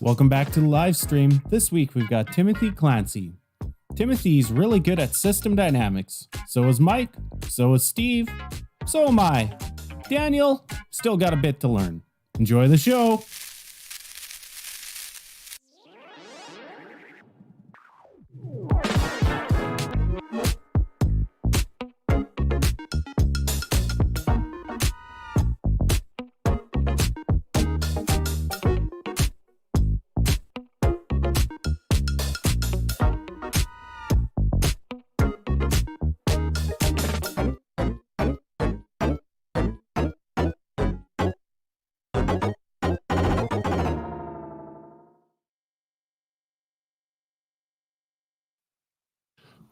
Welcome back to the live stream. This week we've got Timothy Clancy. Timothy's really good at system dynamics. So is Mike. So is Steve. So am I. Daniel, still got a bit to learn. Enjoy the show.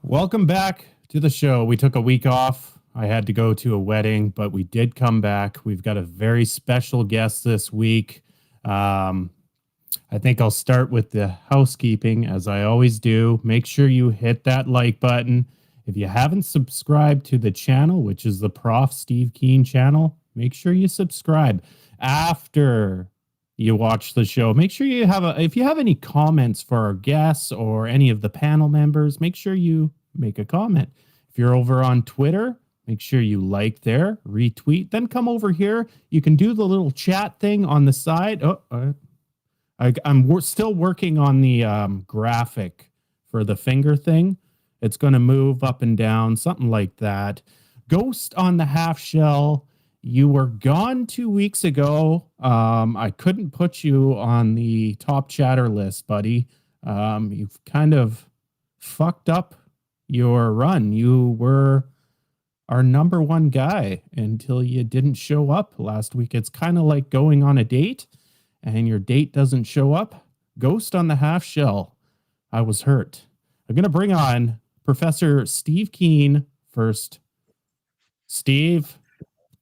Welcome back to the show. We took a week off. I had to go to a wedding, but we did come back. We've got a very special guest this week. I think I'll start with the housekeeping, as I always do. Make sure you hit that like button. If you haven't subscribed to the channel, which is the Prof. Steve Keen channel, make sure you subscribe. After you watch the show, make sure you have if you have any comments for our guests or any of the panel members, make sure you make a comment. If you're over on Twitter, make sure you like there, retweet, then come over here. You can do the little chat thing on the side. I'm still working on the graphic for the finger thing. It's going to move up and down, something like that. Ghost on the half shell. You were gone 2 weeks ago. I couldn't put you on the top chatter list, buddy. You've kind of fucked up your run. You were our number one guy until you didn't show up last week. It's kind of like going on a date and your date doesn't show up. Ghost on the half shell. I was hurt. I'm going to bring on Professor Steve Keen first. Steve.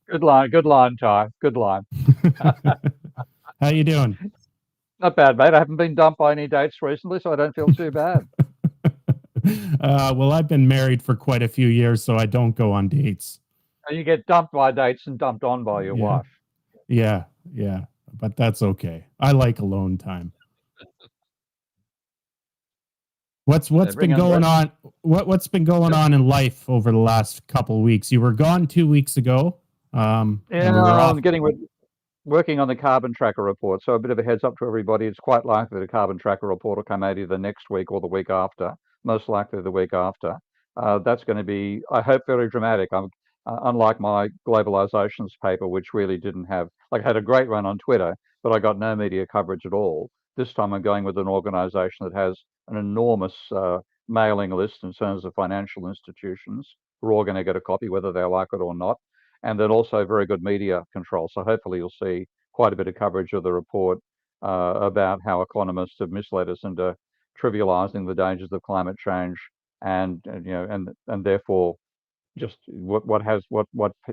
Good line, Ty. Good line. How you doing? Not bad, mate. I haven't been dumped by any dates recently, so I don't feel too bad. Well, I've been married for quite a few years, so I don't go on dates. You get dumped by dates and dumped on by your wife. Yeah, but that's okay. I like alone time. What's been going on? What's been going on in life over the last couple of weeks? You were gone 2 weeks ago. I'm working on the carbon tracker report. So a bit of a heads up to everybody. It's quite likely the carbon tracker report will come out either next week or the week after. Most likely the week after. That's going to be, I hope, very dramatic. Unlike my globalizations paper, which really didn't have, I had a great run on Twitter, but I got no media coverage at all. This time I'm going with an organization that has an enormous mailing list in terms of financial institutions. We're all going to get a copy, whether they like it or not. And then also very good media control. So hopefully you'll see quite a bit of coverage of the report about how economists have misled us into trivializing the dangers of climate change, and therefore just what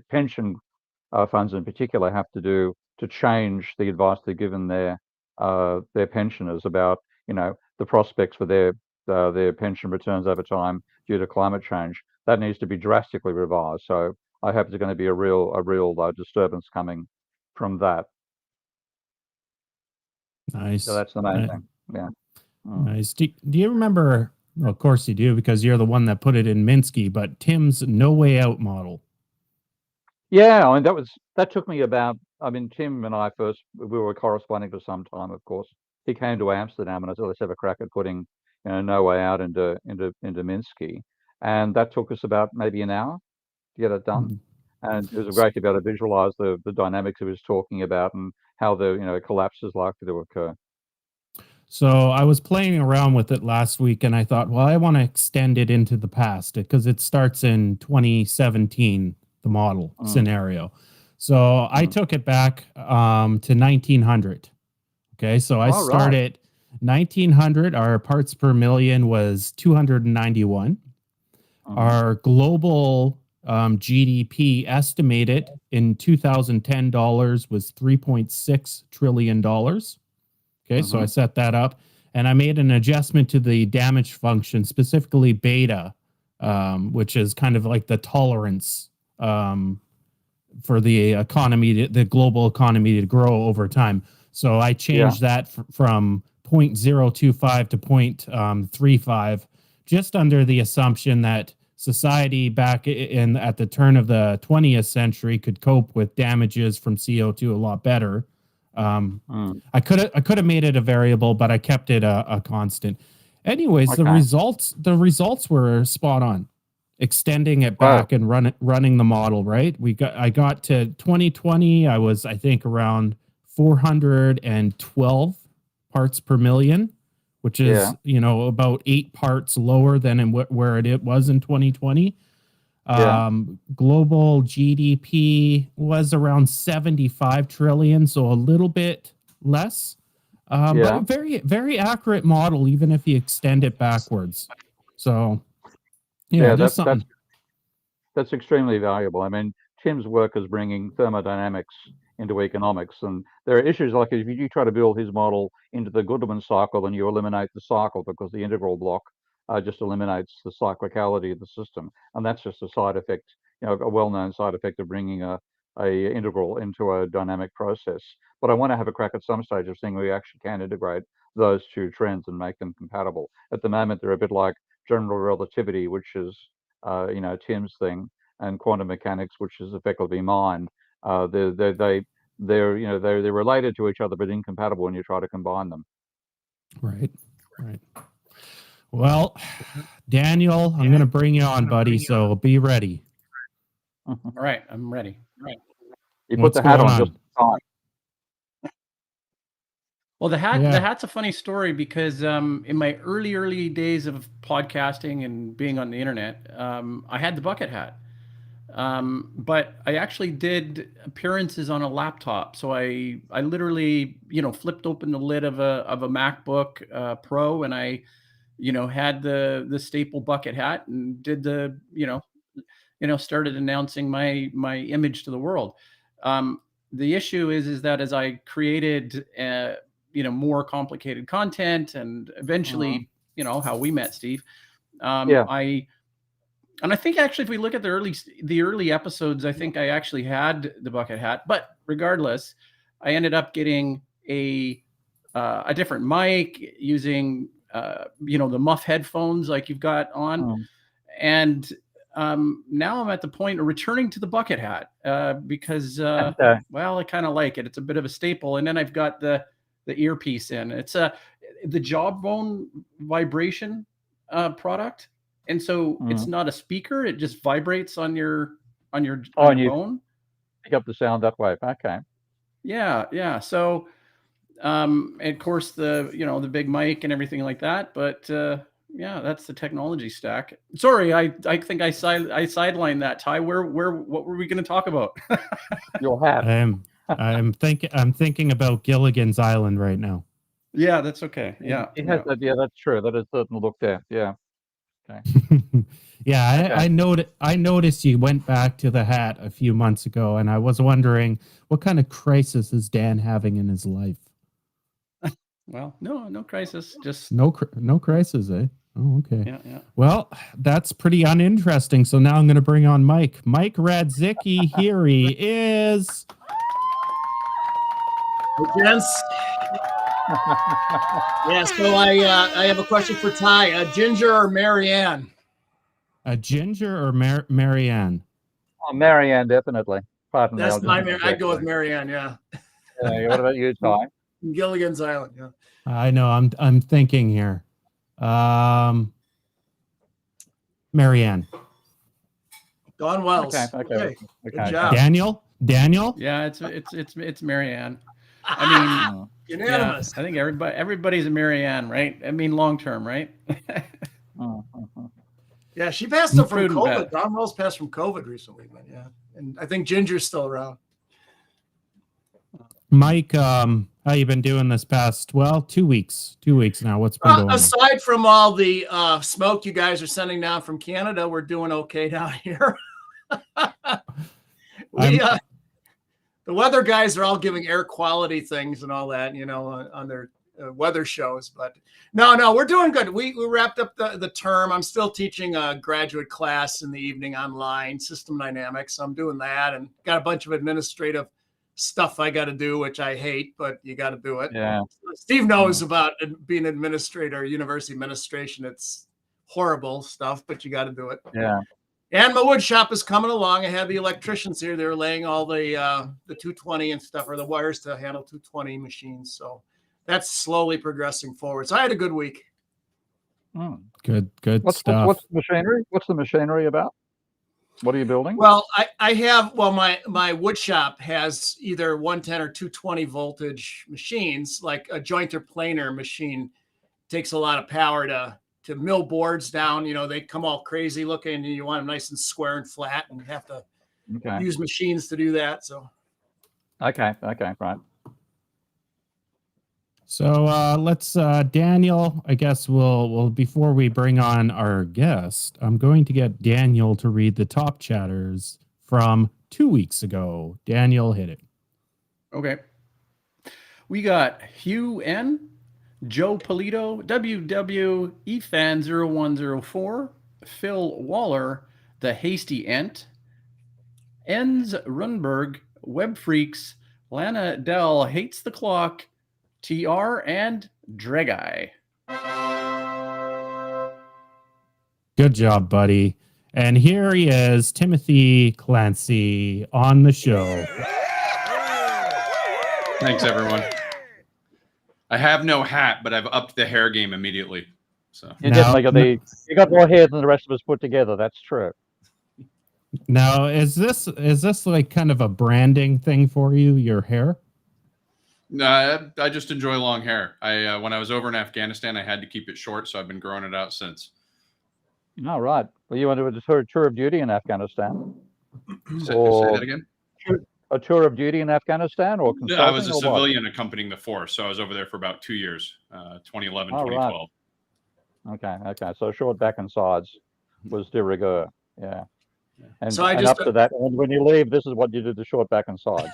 pension funds in particular have to do to change the advice they're given their pensioners about the prospects for their pension returns over time due to climate change. That needs to be drastically revised. So I hope there's going to be a real disturbance coming from that. Nice. So that's the main thing. Yeah. Nice. Do you remember? Well, of course you do, because you're the one that put it in Minsky. But Tim's no way out model. Yeah, I mean that took me about. I mean, Tim and I we were corresponding for some time. Of course, he came to Amsterdam, and I said, let's have a crack at putting no way out into Minsky, and that took us about maybe an hour to get it done. And it was great to be able to visualize the dynamics he was talking about and how the collapse is likely to occur. So I was playing around with it last week, and I thought, well, I want to extend it into the past because it starts in 2017, the model scenario. So I took it back to 1900. Okay, so I started 1900. Our parts per million was 291. Our global GDP estimated in 2010 dollars was $3.6 trillion. Okay, so I set that up, and I made an adjustment to the damage function, specifically beta, which is kind of like the tolerance for the economy, the global economy, to grow over time. So I changed that from 0.025 to 0.35, just under the assumption that society back at the turn of the 20th century could cope with damages from CO2 a lot better. I could have made it a variable, but I kept it a constant. Anyways, the results were spot on. Extending it back and running the model, right? I got to 2020. I was, I think, around 412 parts per million, which is about 8 parts lower than where it was in 2020. Global GDP was around 75 trillion, so a little bit less. But very, very accurate model, even if you extend it backwards. So, that's extremely valuable. I mean, Tim's work is bringing thermodynamics into economics, and there are issues like if you try to build his model into the Goodman cycle, then you eliminate the cycle because the integral block just eliminates the cyclicality of the system, and that's just a side effect, a well-known side effect of bringing a integral into a dynamic process. But I want to have a crack at some stage of seeing we actually can integrate those two trends and make them compatible. At the moment, they're a bit like general relativity, which is Tim's thing, and quantum mechanics, which is effectively mine. They're related to each other but incompatible when you try to combine them. Right. Well, Daniel, I'm going to bring you on, buddy. So be ready. All right, I'm ready. You put the hat on just in time. Well, the hat's a funny story because in my early days of podcasting and being on the internet, I had the bucket hat. But I actually did appearances on a laptop. So I literally, flipped open the lid of a MacBook Pro, and I, had the staple bucket hat and did the, started announcing my image to the world. The issue is that as I created, more complicated content, and eventually, how we met, Steve, I think actually, if we look at the early episodes, I think I actually had the bucket hat. But regardless, I ended up getting a different mic using the muff headphones like you've got on, and now I'm at the point of returning to the bucket hat because well, I kind of like it. It's a bit of a staple, and then I've got the earpiece in. It's the jawbone vibration product. And so it's not a speaker; it just vibrates on your bone. Pick up the sound that way. Okay. Yeah. So, and of course the big mic and everything like that. But that's the technology stack. Sorry, I think I sidelined that. Ty, what were we going to talk about? Your hat. I'm thinking about Gilligan's Island right now. Yeah, that's okay. Yeah, it has that. Yeah, that's true. That is certainly looked at. Yeah. Okay. I noticed you went back to the hat a few months ago, and I was wondering what kind of crisis is Dan having in his life. Well, no crisis, just no crisis, eh? Oh, okay. Yeah. Well, that's pretty uninteresting. So now I'm going to bring on Mike. Mike Radzicki. Here he is. Hey, gents. Yeah, so I have a question for Ty. Ginger or Marianne? A Ginger or Marianne? Oh, Marianne, definitely. That's I'd go with Marianne. Yeah. What about you, Ty? Gilligan's Island. Yeah. I know. I'm thinking here. Marianne. Don Wells. Okay. Good job. Daniel. Yeah, it's Marianne. I mean, unanimous. Yeah, I think everybody's a Marianne, right? I mean, long term, right? Yeah, she passed from COVID. Don Wells passed from COVID recently, but yeah, and I think Ginger's still around. Mike, how you been doing this past 2 weeks? 2 weeks now. What's been going on? Aside from all the smoke you guys are sending down from Canada, we're doing okay down here. The weather guys are all giving air quality things and all that, on their weather shows. But no, we're doing good. We wrapped up the term. I'm still teaching a graduate class in the evening online, system dynamics. I'm doing that and got a bunch of administrative stuff I got to do, which I hate, but you got to do it. Yeah. Steve knows about being administrator, university administration. It's horrible stuff, but you got to do it. Yeah. And my wood shop is coming along. I have the electricians here. They're laying all the 220 and stuff, or the wires to handle 220 machines. So that's slowly progressing forward. So I had a good week. Good What's stuff. the machinery? What's the machinery about? What are you building? Well, I have, my wood shop has either 110 or 220 voltage machines. Like a jointer planer machine takes a lot of power to mill boards down. You know, they come all crazy looking, and you want them nice and square and flat, and you have to use machines to do that. So Okay, right. So let's Daniel, I guess we'll before we bring on our guest, I'm going to get Daniel to read the top chatters from 2 weeks ago. Daniel, hit it. Okay. We got Hugh N, Joe Polito, WW EFAN0104, Phil Waller, The Hasty Ent, Enz Runberg, Web Freaks, Lana Dell Hates the Clock, TR, and Dregai. Good job, buddy. And here he is, Timothy Clancy, on the show. Thanks, everyone. I have no hat, but I've upped the hair game immediately. So You got more hair than the rest of us put together. That's true. Now, is this like kind of a branding thing for you, your hair? no, I just enjoy long hair. When I was over in Afghanistan, I had to keep it short, so I've been growing it out since. All right. Well, you went to a tour of duty in Afghanistan? Say that again? A tour of duty in Afghanistan, or No, I was a civilian accompanying the force, so I was over there for about 2 years, 2011, 2012. Right. Okay. So short back and sides was de rigueur. Yeah. And, So up to that, and when you leave, this is what you do to short back and sides.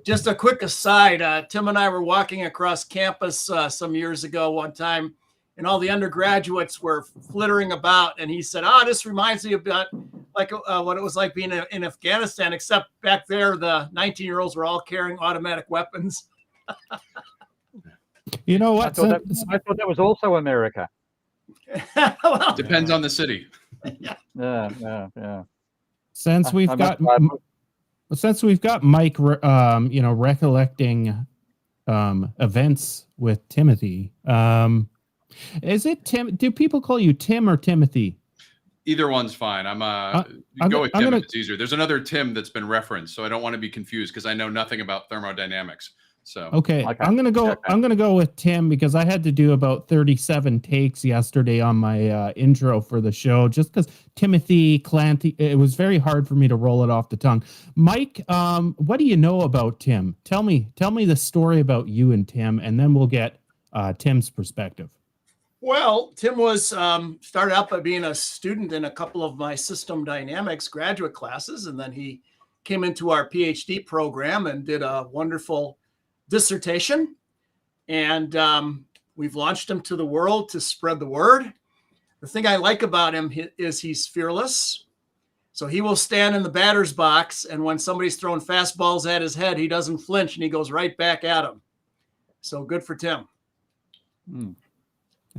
Just a quick aside. Tim and I were walking across campus some years ago one time, and all the undergraduates were flittering about. And he said, this reminds me about like what it was like being in Afghanistan, except back there, the 19-year-olds were all carrying automatic weapons. You know what? I thought that was also America. Well, Depends on the city. Yeah. Since we've got Mike, recollecting events with Timothy. Is it Tim? Do people call you Tim or Timothy? Either one's fine. Go with Tim if it's easier. There's another Tim that's been referenced, so I don't want to be confused because I know nothing about thermodynamics. So okay. I'm gonna go with Tim because I had to do about 37 takes yesterday on my intro for the show, just because Timothy Clancy. It was very hard for me to roll it off the tongue. Mike, what do you know about Tim? Tell me the story about you and Tim, and then we'll get Tim's perspective. Well, Tim was started out by being a student in a couple of my system dynamics graduate classes, and then he came into our PhD program and did a wonderful dissertation. And we've launched him to the world to spread the word. The thing I like about him is he's fearless. So he will stand in the batter's box, and when somebody's throwing fastballs at his head, he doesn't flinch and he goes right back at him. So good for Tim.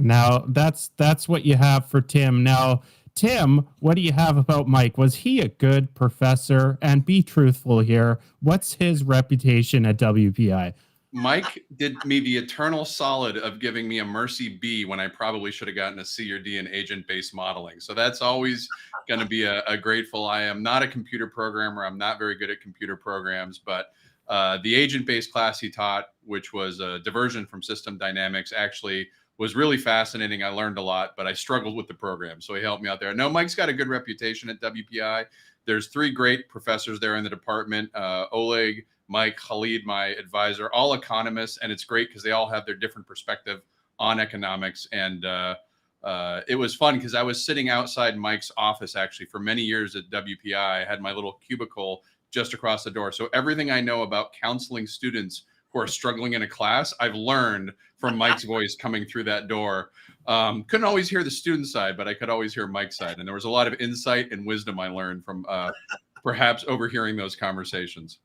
Now that's what you have for Tim. Now, Tim, what do you have about Mike? Was he a good professor? And be truthful here. What's his reputation at WPI? Mike did me the eternal solid of giving me a Mercy B when I probably should have gotten a C or D in agent-based modeling. So that's always going to be a grateful. I am not a computer programmer. I'm not very good at computer programs, but the agent-based class he taught, which was a diversion from system dynamics, actually was really fascinating. I learned a lot, but I struggled with the program. So he helped me out there. No, Mike's got a good reputation at WPI. There's 3 great professors there in the department, Oleg, Mike, Khalid, my advisor, all economists. And it's great because they all have their different perspective on economics. And it was fun because I was sitting outside Mike's office actually for many years at WPI. I had my little cubicle just across the door. So everything I know about counseling students who are struggling in a class, I've learned from Mike's voice coming through that door. Couldn't always hear the student side, but I could always hear Mike's side. And there was a lot of insight and wisdom I learned from perhaps overhearing those conversations.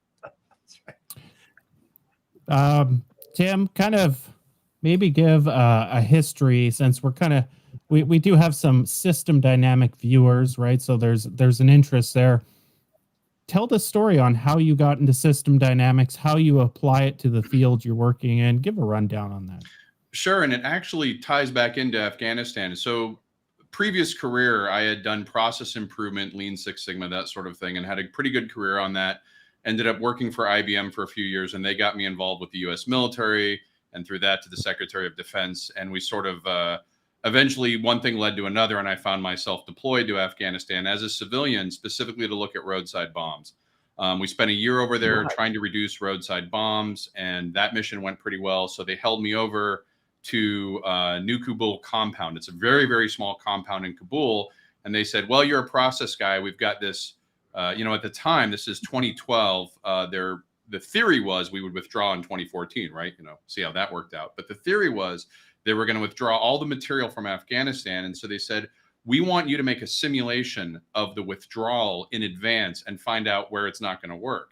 Tim, kind of maybe give a history, since we're kind of, we do have some system dynamic viewers, right? So there's an interest there. Tell the story on how you got into system dynamics, how you apply it to the field you're working in. Give a rundown on that. Sure, and it actually ties back into Afghanistan. So previous career, I had done process improvement, Lean Six Sigma, that sort of thing, and had a pretty good career on that. Ended up working for IBM for a few years, and they got me involved with the US military, and through that to the Secretary of Defense. And we sort of eventually one thing led to another, and I found myself deployed to Afghanistan as a civilian, specifically to look at roadside bombs. We spent a year over there trying to reduce roadside bombs, and that mission went pretty well. So they held me over to New Kabul compound. It's a very, very small compound in Kabul. And they said, well, you're a process guy. We've got this, at the time, this is 2012. The theory was we would withdraw in 2014, right? See how that worked out. But the theory was they were going to withdraw all the material from Afghanistan. And so they said, we want you to make a simulation of the withdrawal in advance and find out where it's not going to work.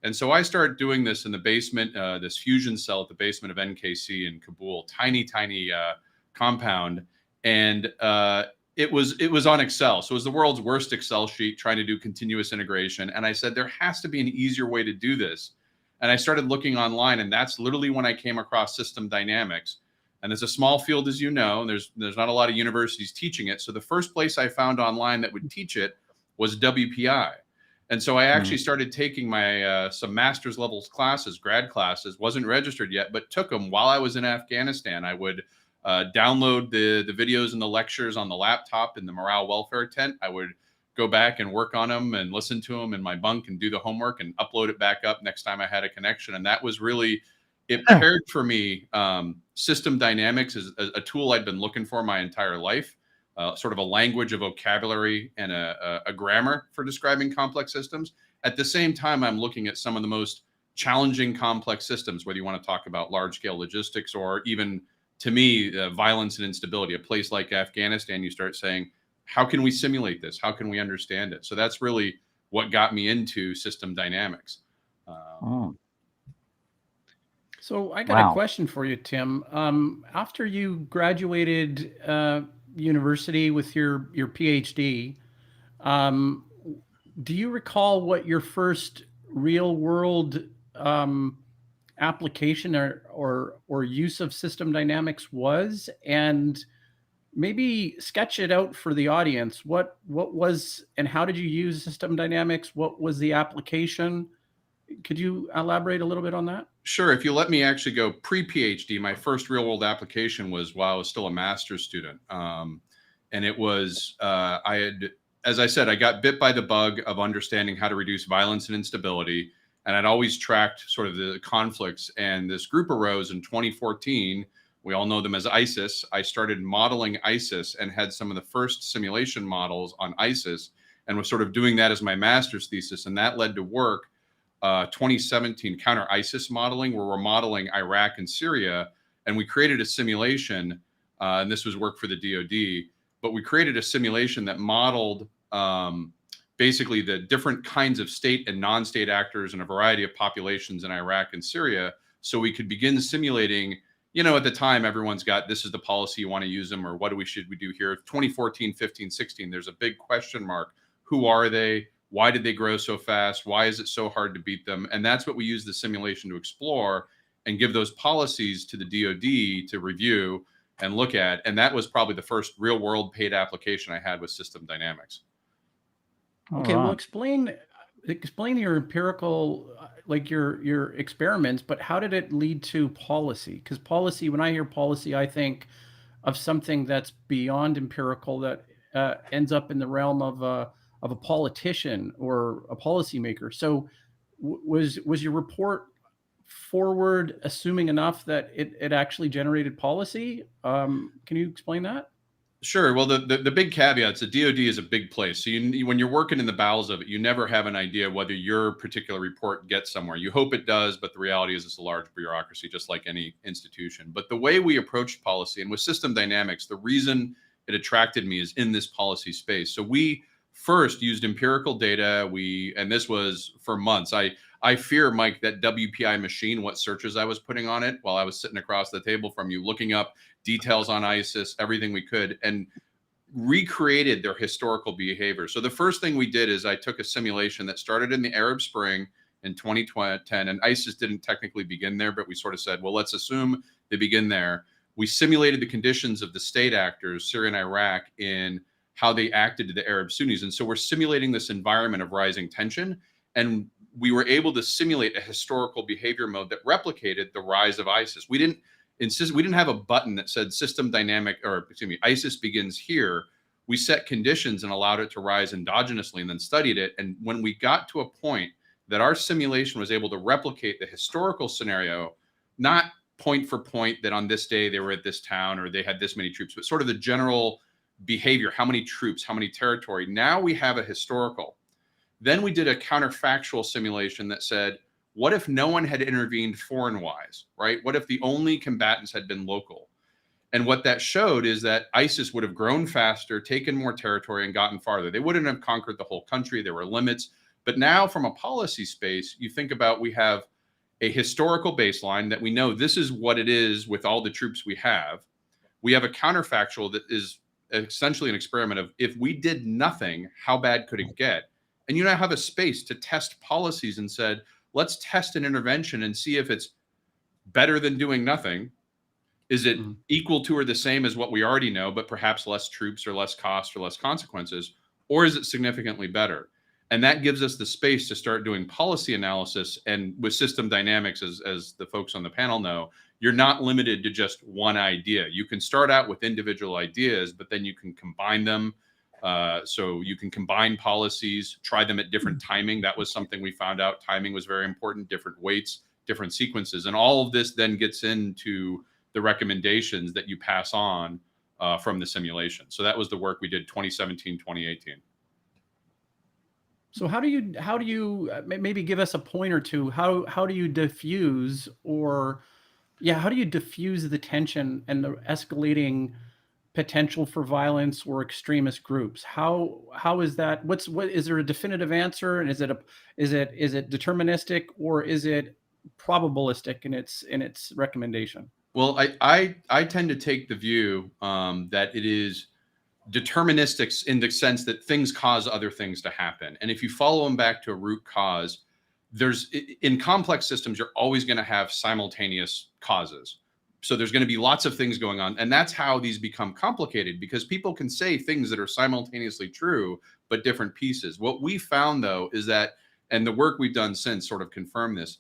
And so I started doing this in the basement, this fusion cell at the basement of NKC in Kabul, tiny compound. And it was on Excel. So it was the world's worst Excel sheet trying to do continuous integration. And I said, there has to be an easier way to do this. And I started looking online, and that's literally when I came across system dynamics. And it's a small field, as you know, and there's not a lot of universities teaching it. So the first place I found online that would teach it was WPI. And so I actually started taking my some master's levels classes, grad classes, wasn't registered yet, but took them while I was in Afghanistan. I would download the videos and the lectures on the laptop in the morale welfare tent. I would go back and work on them and listen to them in my bunk and do the homework and upload it back up next time I had a connection. And that was really, it paired for me. System dynamics is a tool I'd been looking for my entire life, sort of a language, a vocabulary, and a grammar for describing complex systems. At the same time, I'm looking at some of the most challenging complex systems, whether you want to talk about large scale logistics or even, to me, violence and instability. A place like Afghanistan, you start saying, how can we simulate this? How can we understand it? So that's really what got me into system dynamics. So I got a question for you, Tim. After you graduated university with your PhD, do you recall what your first real world application or use of system dynamics was? And maybe sketch it out for the audience. What was, and how did you use system dynamics? What was the application? Could you elaborate a little bit on that? Sure. If you let me actually go pre-PhD, my first real world application was while I was still a master's student. And it was, as I said, I got bit by the bug of understanding how to reduce violence and instability. And I'd always tracked sort of the conflicts. And this group arose in 2014. We all know them as ISIS. I started modeling ISIS and had some of the first simulation models on ISIS and was sort of doing that as my master's thesis. And that led to work 2017 counter ISIS modeling, where we're modeling Iraq and Syria. And we created a simulation, and this was work for the DoD, but we created a simulation that modeled basically the different kinds of state and non-state actors in a variety of populations in Iraq and Syria. So we could begin simulating, at the time, everyone's got, this is the policy, you want to use them, or what should we do here? 2014, 15, 16, there's a big question mark. Who are they? Why did they grow so fast? Why is it so hard to beat them? And that's what we use the simulation to explore and give those policies to the DoD to review and look at. And that was probably the first real world paid application I had with system dynamics. Okay, well, explain your empirical, like your experiments, but how did it lead to policy? Because policy, when I hear policy, I think of something that's beyond empirical, that ends up in the realm of a politician or a policymaker. So was your report forward assuming enough that it actually generated policy? Can you explain that? Sure. Well, the big caveats, the DoD is a big place. So when you're working in the bowels of it, you never have an idea whether your particular report gets somewhere. You hope it does, but the reality is it's a large bureaucracy, just like any institution. But the way we approached policy, and with system dynamics, the reason it attracted me is in this policy space. So we first used empirical data. And this was for months. I fear, Mike, that WPI machine, what searches I was putting on it while I was sitting across the table from you, looking up details on ISIS, everything we could, and recreated their historical behavior. So the first thing we did is I took a simulation that started in the Arab Spring in 2010, and ISIS didn't technically begin there, but we sort of said, well, let's assume they begin there. We simulated the conditions of the state actors, Syria and Iraq, in how they acted to the Arab Sunnis. And so we're simulating this environment of rising tension, and we were able to simulate a historical behavior mode that replicated the rise of ISIS. We didn't have a button that said system dynamic, or excuse me, ISIS begins here. We set conditions and allowed it to rise endogenously and then studied it. And when we got to a point that our simulation was able to replicate the historical scenario, not point for point that on this day they were at this town or they had this many troops, but sort of the general behavior, how many troops, how many territory. Now we have a historical. Then we did a counterfactual simulation that said, what if no one had intervened foreign-wise, right? What if the only combatants had been local? And what that showed is that ISIS would have grown faster, taken more territory, and gotten farther. They wouldn't have conquered the whole country. There were limits. But now from a policy space, you think about, we have a historical baseline that we know this is what it is with all the troops we have. We have a counterfactual that is essentially an experiment of, if we did nothing, how bad could it get? And you now have a space to test policies and said, let's test an intervention and see if it's better than doing nothing. Is it equal to or the same as what we already know, but perhaps less troops or less cost or less consequences? Or is it significantly better? And that gives us the space to start doing policy analysis. And with system dynamics, as the folks on the panel know, you're not limited to just one idea. You can start out with individual ideas, but then you can combine them. So you can combine policies, try them at different timing. That was something we found out. Timing was very important, different weights, different sequences. And all of this then gets into the recommendations that you pass on from the simulation. So that was the work we did 2017, 2018. So how do you maybe give us a point or two? How do you diffuse, or how do you diffuse the tension and the escalating potential for violence or extremist groups? How is that? What is there a definitive answer? And is it deterministic, or is it probabilistic in its recommendation? Well, I tend to take the view that it is deterministic in the sense that things cause other things to happen. And if you follow them back to a root cause, in complex systems, you're always going to have simultaneous causes. So there's going to be lots of things going on. And that's how these become complicated, because people can say things that are simultaneously true, but different pieces. What we found, though, is that, and the work we've done since sort of confirmed this,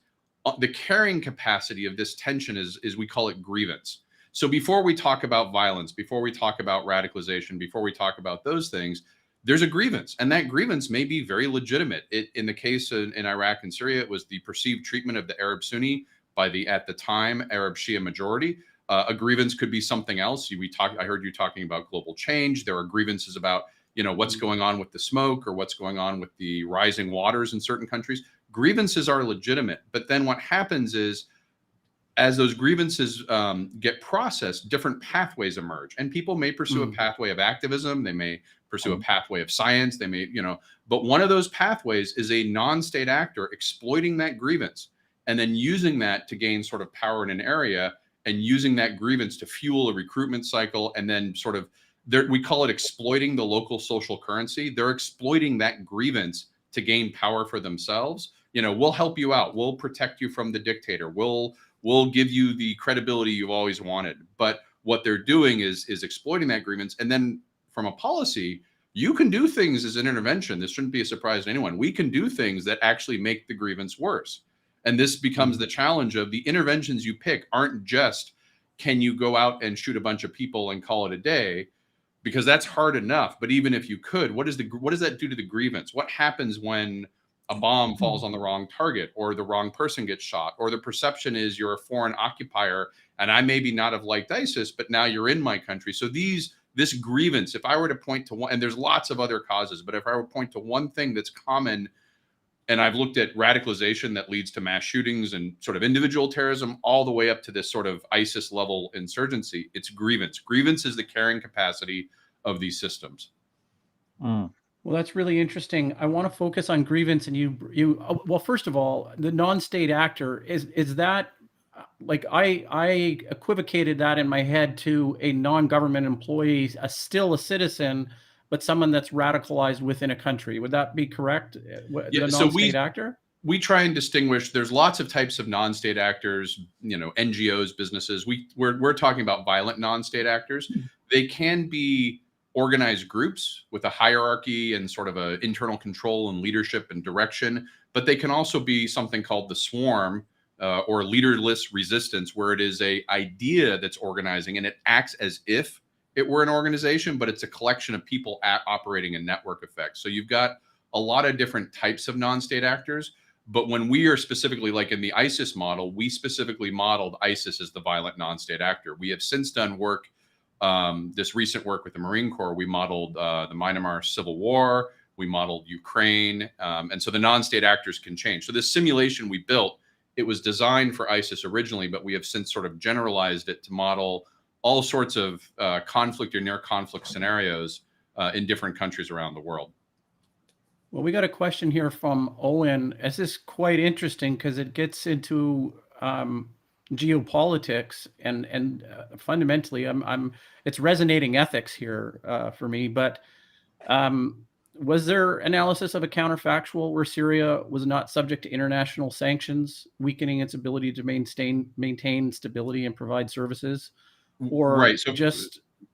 the carrying capacity of this tension is we call it grievance. So before we talk about violence, before we talk about radicalization, before we talk about those things, there's a grievance. And that grievance may be very legitimate. In the case in Iraq and Syria, it was the perceived treatment of the Arab Sunni by the, at the time, Arab Shia majority. A grievance could be something else. I heard you talking about global change. There are grievances about, what's going on with the smoke, or what's going on with the rising waters in certain countries. Grievances are legitimate. But then what happens is, as those grievances get processed, different pathways emerge. And people may pursue a pathway of activism. They may pursue a pathway of science. They may, but one of those pathways is a non-state actor exploiting that grievance and then using that to gain sort of power in an area, and using that grievance to fuel a recruitment cycle. And then sort of, we call it exploiting the local social currency. They're exploiting that grievance to gain power for themselves. We'll help you out. We'll protect you from the dictator. We'll give you the credibility you've always wanted. But what they're doing is exploiting that grievance. And then from a policy, you can do things as an intervention. This shouldn't be a surprise to anyone. We can do things that actually make the grievance worse. And this becomes the challenge of the interventions you pick aren't just, can you go out and shoot a bunch of people and call it a day? Because that's hard enough. But even if you could, what does that do to the grievance? What happens when a bomb falls on the wrong target, or the wrong person gets shot, or the perception is you're a foreign occupier and I maybe not have liked ISIS, but now you're in my country. So this grievance, if I were to point to one, and there's lots of other causes, but if I were to point to one thing that's common, and I've looked at radicalization that leads to mass shootings and sort of individual terrorism, all the way up to this sort of ISIS level insurgency, it's grievance. Grievance is the carrying capacity of these systems. Well, that's really interesting. I want to focus on grievance, and well, first of all, the non-state actor is that like I equivocated that in my head to a non-government employee, still a citizen, but someone that's radicalized within a country. Would that be correct? Yeah, The so non-state actor? we try and distinguish. There's lots of types of non-state actors, NGOs, businesses. We're talking about violent non-state actors. They can be organized groups with a hierarchy and sort of a internal control and leadership and direction, but they can also be something called the swarm, or leaderless resistance, where it is a idea that's organizing and it acts as if it were an organization, but it's a collection of people operating in network effects. So you've got a lot of different types of non-state actors. But when we are specifically, like in the ISIS model, we specifically modeled ISIS as the violent non-state actor. We have since done work, this recent work with the Marine Corps. We modeled the Myanmar Civil War. We modeled Ukraine. And so the non-state actors can change. So this simulation we built, it was designed for ISIS originally, but we have since sort of generalized it to model all sorts of conflict or near conflict scenarios in different countries around the world. Well, we got a question here from Owen. This is quite interesting because it gets into geopolitics and fundamentally, it's resonating ethics here for me. But was there analysis of a counterfactual where Syria was not subject to international sanctions, weakening its ability to maintain stability and provide services? Or right, so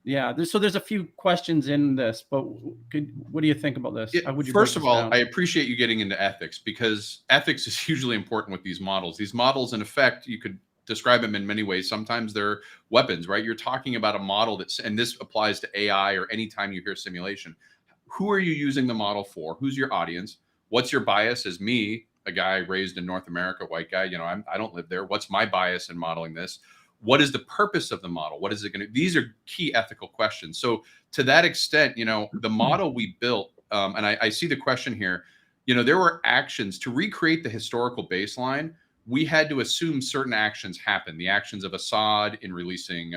yeah, there's a few questions in this, but what do you think about this? How would you first of all, I appreciate you getting into ethics, because ethics is hugely important with these models. These models, in effect, you could describe them in many ways. Sometimes they're weapons, right? You're talking about a model and this applies to AI or anytime you hear simulation. Who are you using the model for? Who's your audience? What's your bias as me, a guy raised in North America, white guy? I don't live there. What's my bias in modeling this? What is the purpose of the model? What is it going to? These are key ethical questions. So to that extent, the model we built, and I see the question here, there were actions to recreate the historical baseline. We had to assume certain actions happen. The actions of Assad in releasing,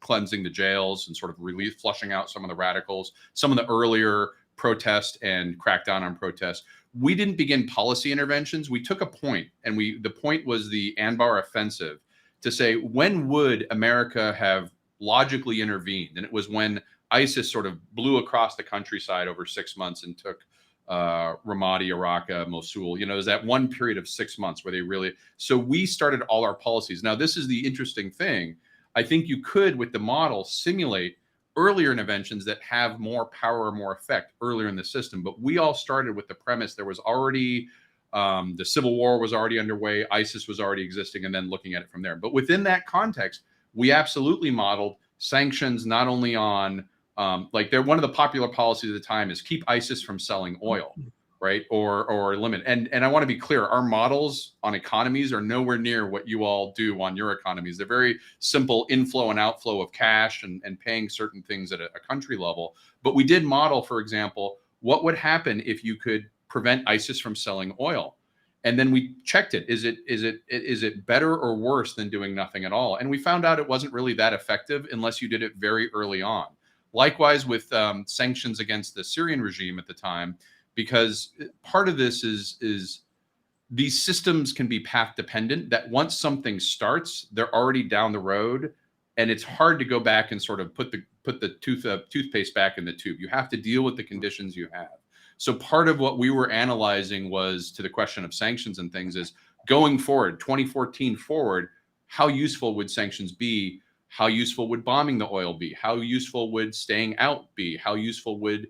cleansing the jails and sort of flushing out some of the radicals, some of the earlier protest and crackdown on protest. We didn't begin policy interventions. We took a point, and the point was the Anbar offensive, to say, when would America have logically intervened? And it was when ISIS sort of blew across the countryside over 6 months and took Ramadi, Raqqa, Mosul. It was that one period of 6 months where they really. So we started all our policies. Now, this is the interesting thing. I think you could, with the model, simulate earlier interventions that have more power or more effect earlier in the system. But we all started with the premise there was already. The Civil War was already underway, ISIS was already existing, and then looking at it from there. But within that context, we absolutely modeled sanctions not only on, they're one of the popular policies at the time is keep ISIS from selling oil, right? Or limit. And I want to be clear, our models on economies are nowhere near what you all do on your economies. They're very simple inflow and outflow of cash and paying certain things at a country level. But we did model, for example, what would happen if you could prevent ISIS from selling oil. And then we checked it. Is it better or worse than doing nothing at all? And we found out it wasn't really that effective unless you did it very early on. Likewise with sanctions against the Syrian regime at the time, because part of this is these systems can be path dependent, that once something starts, they're already down the road, and it's hard to go back and sort of put the toothpaste back in the tube. You have to deal with the conditions you have. So part of what we were analyzing was, to the question of sanctions and things, is going forward, 2014 forward, how useful would sanctions be? How useful would bombing the oil be? How useful would staying out be? How useful would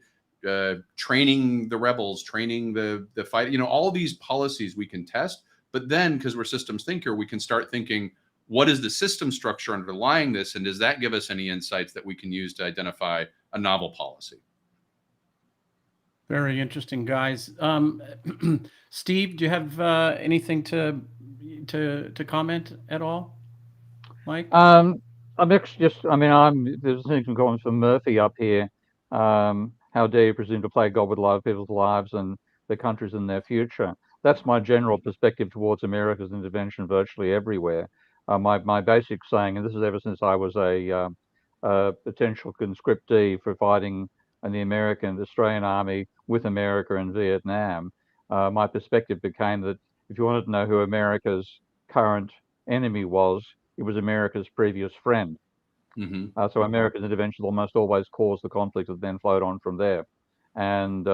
training the rebels, training the fight? All these policies we can test, but then, because we're systems thinker, we can start thinking, what is the system structure underlying this? And does that give us any insights that we can use to identify a novel policy? Very interesting, guys. Steve, do you have anything to comment at all, Mike? I'm there's some comments from Murphy up here. How dare you presume to play God with people's lives and their countries and their future? That's my general perspective towards America's intervention virtually everywhere. My basic saying, and this is ever since I was a potential conscriptee for fighting and the Australian Army with America in Vietnam, my perspective became that if you wanted to know who America's current enemy was, it was America's previous friend. So America's intervention almost always caused the conflict that then flowed on from there. And,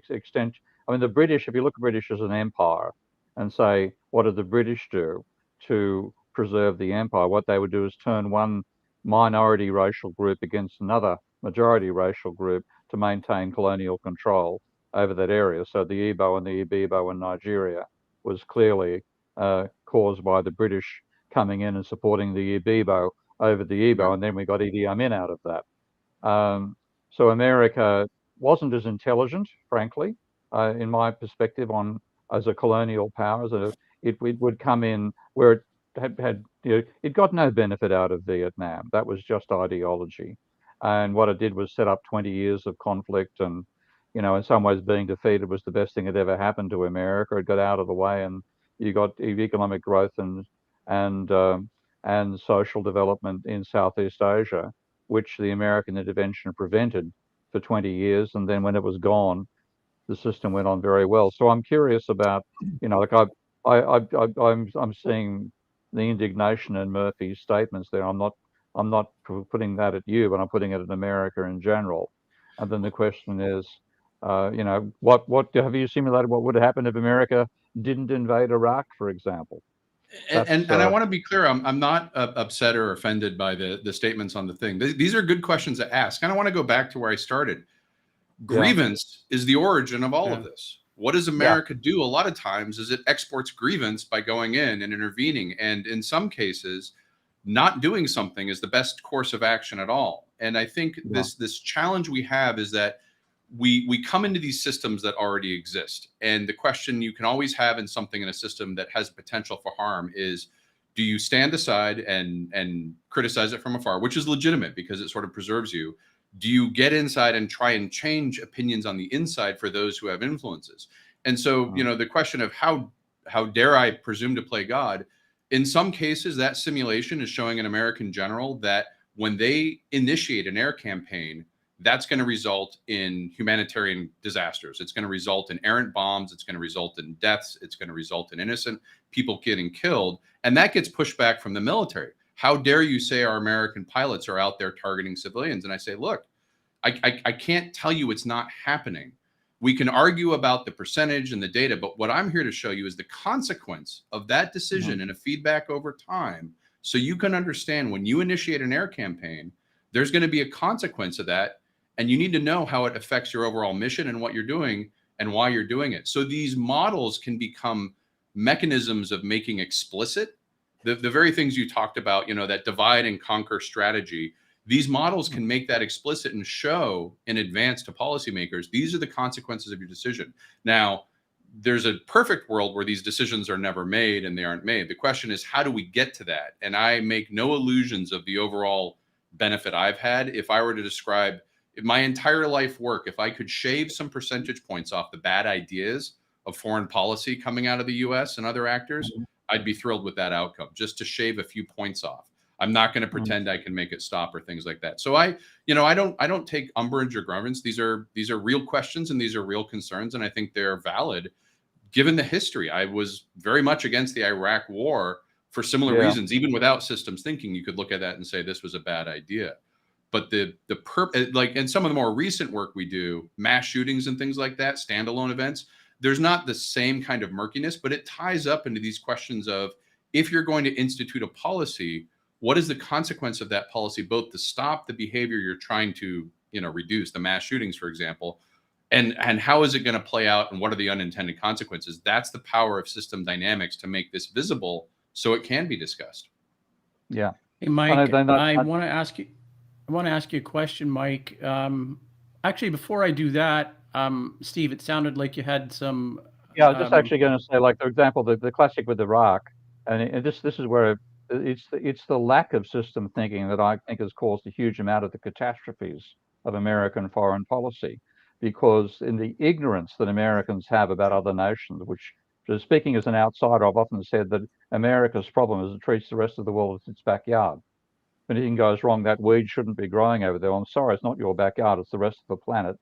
extent. I mean, the British, if you look at British as an empire and say, what did the British do to preserve the empire? What they would do is turn one minority racial group against another majority racial group to maintain colonial control over that area. So the Igbo and the Ibibo in Nigeria was clearly caused by the British coming in and supporting the Ibibo over the Igbo, and then we got Idi Amin out of that. So America wasn't as intelligent, frankly, in my perspective, as a colonial power. It would come in where it had it got no benefit out of Vietnam. That was just ideology, and what it did was set up 20 years of conflict, and in some ways being defeated was the best thing that ever happened to America. It got out of the way, and you got economic growth and social development in Southeast Asia, which the American intervention prevented for 20 years. And then when it was gone, the system went on very well. So I'm curious about, like I'm seeing the indignation in Murphy's statements there. I'm not putting that at you, but I'm putting it at America in general. And then the question is, what have you simulated what would happen if America didn't invade Iraq, for example? And I want to be clear, I'm not upset or offended by the statements on the thing. These are good questions to ask. And I want to go back to where I started. Grievance is the origin of all of this. What does America do? A lot of times is it exports grievance by going in and intervening. And in some cases, not doing something is the best course of action at all. And I think this challenge we have is that we come into these systems that already exist. And the question you can always have in something in a system that has potential for harm is, do you stand aside and criticize it from afar, which is legitimate because it sort of preserves you? Do you get inside and try and change opinions on the inside for those who have influences? And so, the question of how dare I presume to play God? In some cases, that simulation is showing an American general that when they initiate an air campaign, that's going to result in humanitarian disasters. It's going to result in errant bombs. It's going to result in deaths. It's going to result in innocent people getting killed. And that gets pushed back from the military. How dare you say our American pilots are out there targeting civilians? And I say, look, I can't tell you it's not happening. We can argue about the percentage and the data, but what I'm here to show you is the consequence of that decision and a feedback over time. So you can understand when you initiate an air campaign, there's going to be a consequence of that. And you need to know how it affects your overall mission and what you're doing and why you're doing it. So these models can become mechanisms of making explicit the very things you talked about, that divide and conquer strategy. These models can make that explicit and show in advance to policymakers, these are the consequences of your decision. Now, there's a perfect world where these decisions are never made and they aren't made. The question is, how do we get to that? And I make no illusions of the overall benefit I've had. If I were to describe my entire life work, if I could shave some percentage points off the bad ideas of foreign policy coming out of the US and other actors, I'd be thrilled with that outcome, just to shave a few points off. I'm not going to pretend I can make it stop or things like that. So I don't take umbrage or grievance. These are real questions and these are real concerns. And I think they're valid given the history. I was very much against the Iraq war for similar reasons. Even without systems thinking, you could look at that and say this was a bad idea. But in some of the more recent work we do, mass shootings and things like that, standalone events, there's not the same kind of murkiness, but it ties up into these questions of, if you're going to institute a policy, what is the consequence of that policy, both to stop the behavior you're trying to, reduce, the mass shootings, for example, and how is it going to play out, and what are the unintended consequences? That's the power of system dynamics to make this visible so it can be discussed. Yeah. Hey, Mike, I want to ask you a question, Mike. Actually, before I do that, Steve, it sounded like you had some. Yeah, I was just actually going to say, like, for example, the classic with Iraq, and this is where it's the lack of system thinking that I think has caused a huge amount of the catastrophes of American foreign policy, because in the ignorance that Americans have about other nations, which, speaking as an outsider, I've often said that America's problem is it treats the rest of the world as its backyard. if anything goes wrong, that weed shouldn't be growing over there. I'm sorry, it's not your backyard, it's the rest of the planet.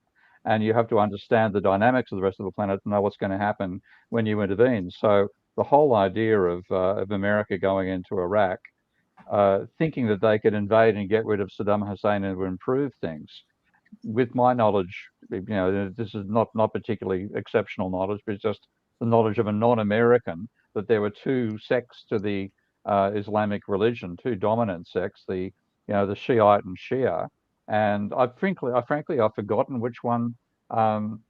And you have to understand the dynamics of the rest of the planet to know what's going to happen when you intervene. So the whole idea of America going into Iraq, thinking that they could invade and get rid of Saddam Hussein and improve things, with my knowledge, this is not particularly exceptional knowledge, but it's just the knowledge of a non-American, that there were two sects to the Islamic religion, two dominant sects, the Shiite and Shia, and frankly I've forgotten which one Saddam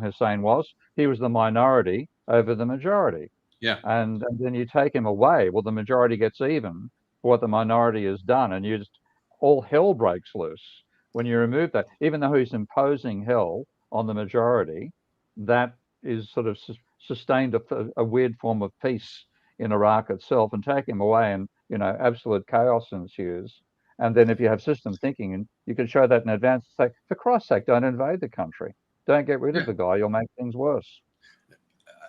Hussein was. He was the minority over the majority. Yeah. And then you take him away, well, the majority gets even for what the minority has done, and you just all hell breaks loose when you remove that. Even though he's imposing hell on the majority, that is sort of sustained a weird form of peace in Iraq itself, and take him away and absolute chaos ensues. And then if you have system thinking, and you can show that in advance, say, for Christ's sake, don't invade the country. Don't get rid of the guy. You'll make things worse.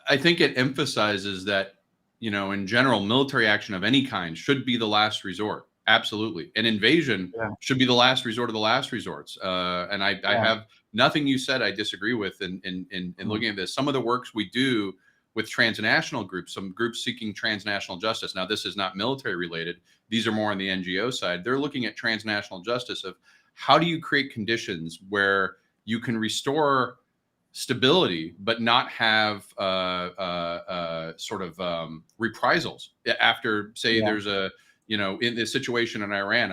I think it emphasizes that, in general, military action of any kind should be the last resort. Absolutely. An invasion should be the last resort of the last resorts. And I have nothing you said I disagree with in looking at this. Some of the works we do with transnational groups, some groups seeking transnational justice. Now, this is not military related. These are more on the NGO side. They're looking at transnational justice of how do you create conditions where you can restore stability, but not have reprisals after, say, there's a, in this situation in Iran,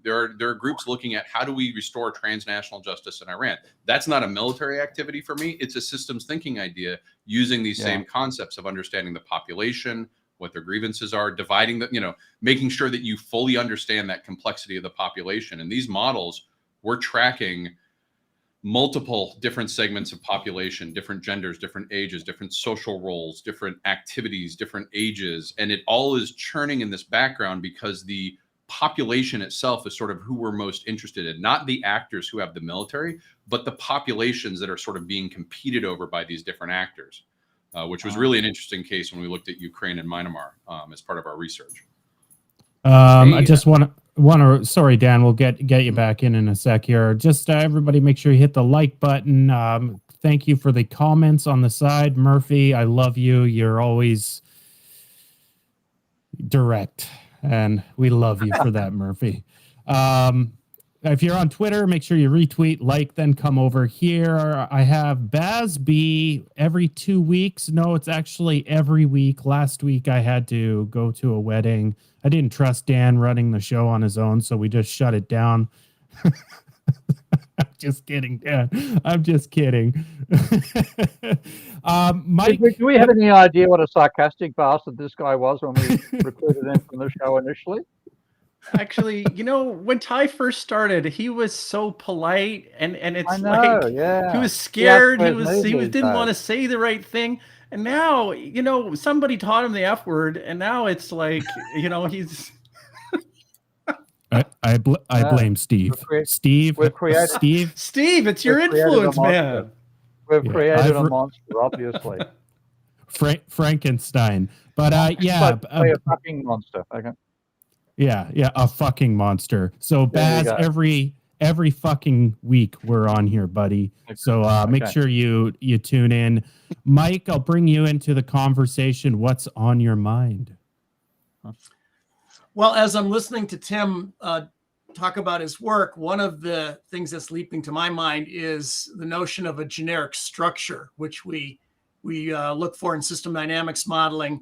there are groups looking at how do we restore transnational justice in Iran. That's not a military activity for me. It's a systems thinking idea using these same concepts of understanding the population, what their grievances are, dividing the, making sure that you fully understand that complexity of the population. And these models, we're tracking multiple different segments of population, different genders, different ages, different social roles, different activities, different ages. And it all is churning in this background because the population itself is sort of who we're most interested in, not the actors who have the military, but the populations that are sort of being competed over by these different actors, which was really an interesting case when we looked at Ukraine and Myanmar as part of our research. I just want to, sorry, Dan, we'll get you back in a sec here. Just everybody make sure you hit the like button. Thank you for the comments on the side. Murphy, I love you. You're always direct, and we love you for that, Murphy. If you're on Twitter, make sure you retweet, like, then come over here. I have Baz B every 2 weeks. No, it's actually every week. Last week, I had to go to a wedding. I didn't trust Dan running the show on his own, so we just shut it down. I'm just kidding, Dan. I'm just kidding. Mike, do we have any idea what a sarcastic bastard this guy was when we recruited him from the show initially? Actually, when Ty first started, he was so polite, and it's he was scared. He didn't want to say the right thing. And now, somebody taught him the F word, and now it's like, he's. I blame Steve. Steve, it's your influence, man. We've created a monster, obviously. Frankenstein, but a fucking monster. Okay. Yeah, a fucking monster. So Baz, every fucking week we're on here, buddy. So make sure you tune in. Mike, I'll bring you into the conversation. What's on your mind? Well, as I'm listening to Tim talk about his work, one of the things that's leaping to my mind is the notion of a generic structure, which we look for in system dynamics modeling.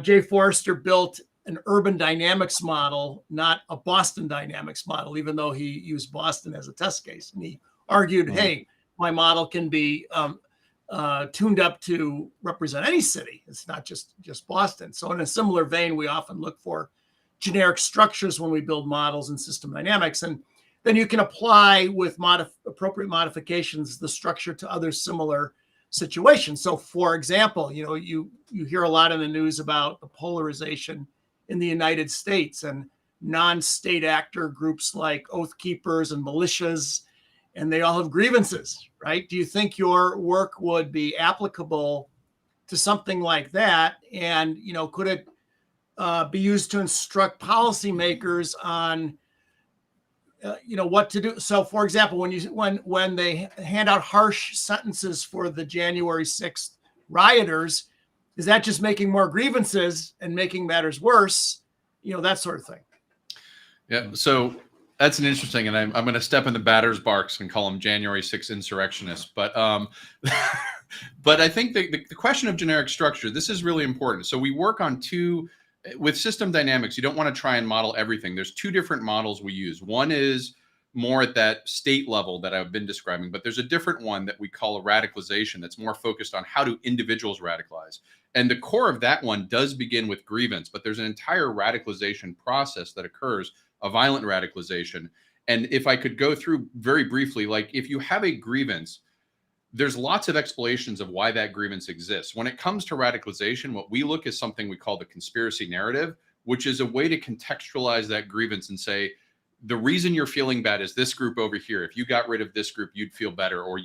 Jay Forrester built an urban dynamics model, not a Boston dynamics model, even though he used Boston as a test case. And he argued, hey, my model can be tuned up to represent any city. It's not just Boston. So in a similar vein, we often look for generic structures when we build models in system dynamics. And then you can apply with appropriate modifications the structure to other similar situations. So for example, you hear a lot in the news about the polarization in the United States and non-state actor groups like Oath Keepers and militias, and they all have grievances, right? Do you think your work would be applicable to something like that? And, could it be used to instruct policymakers on what to do. So, for example, when they hand out harsh sentences for the January 6th rioters, is that just making more grievances and making matters worse? That sort of thing. Yeah. So that's an interesting, and I'm going to step in the batter's box and call them January 6th insurrectionists. But but I think the question of generic structure, this is really important. So we work on with system dynamics, you don't want to try and model everything. There's two different models we use. One is more at that state level that I've been describing, but there's a different one that we call a radicalization that's more focused on how do individuals radicalize. And the core of that one does begin with grievance, but there's an entire radicalization process that occurs, a violent radicalization. And if I could go through very briefly, like if you have a grievance, there's lots of explanations of why that grievance exists. When it comes to radicalization, what we look at is something we call the conspiracy narrative, which is a way to contextualize that grievance and say, the reason you're feeling bad is this group over here. If you got rid of this group, you'd feel better, or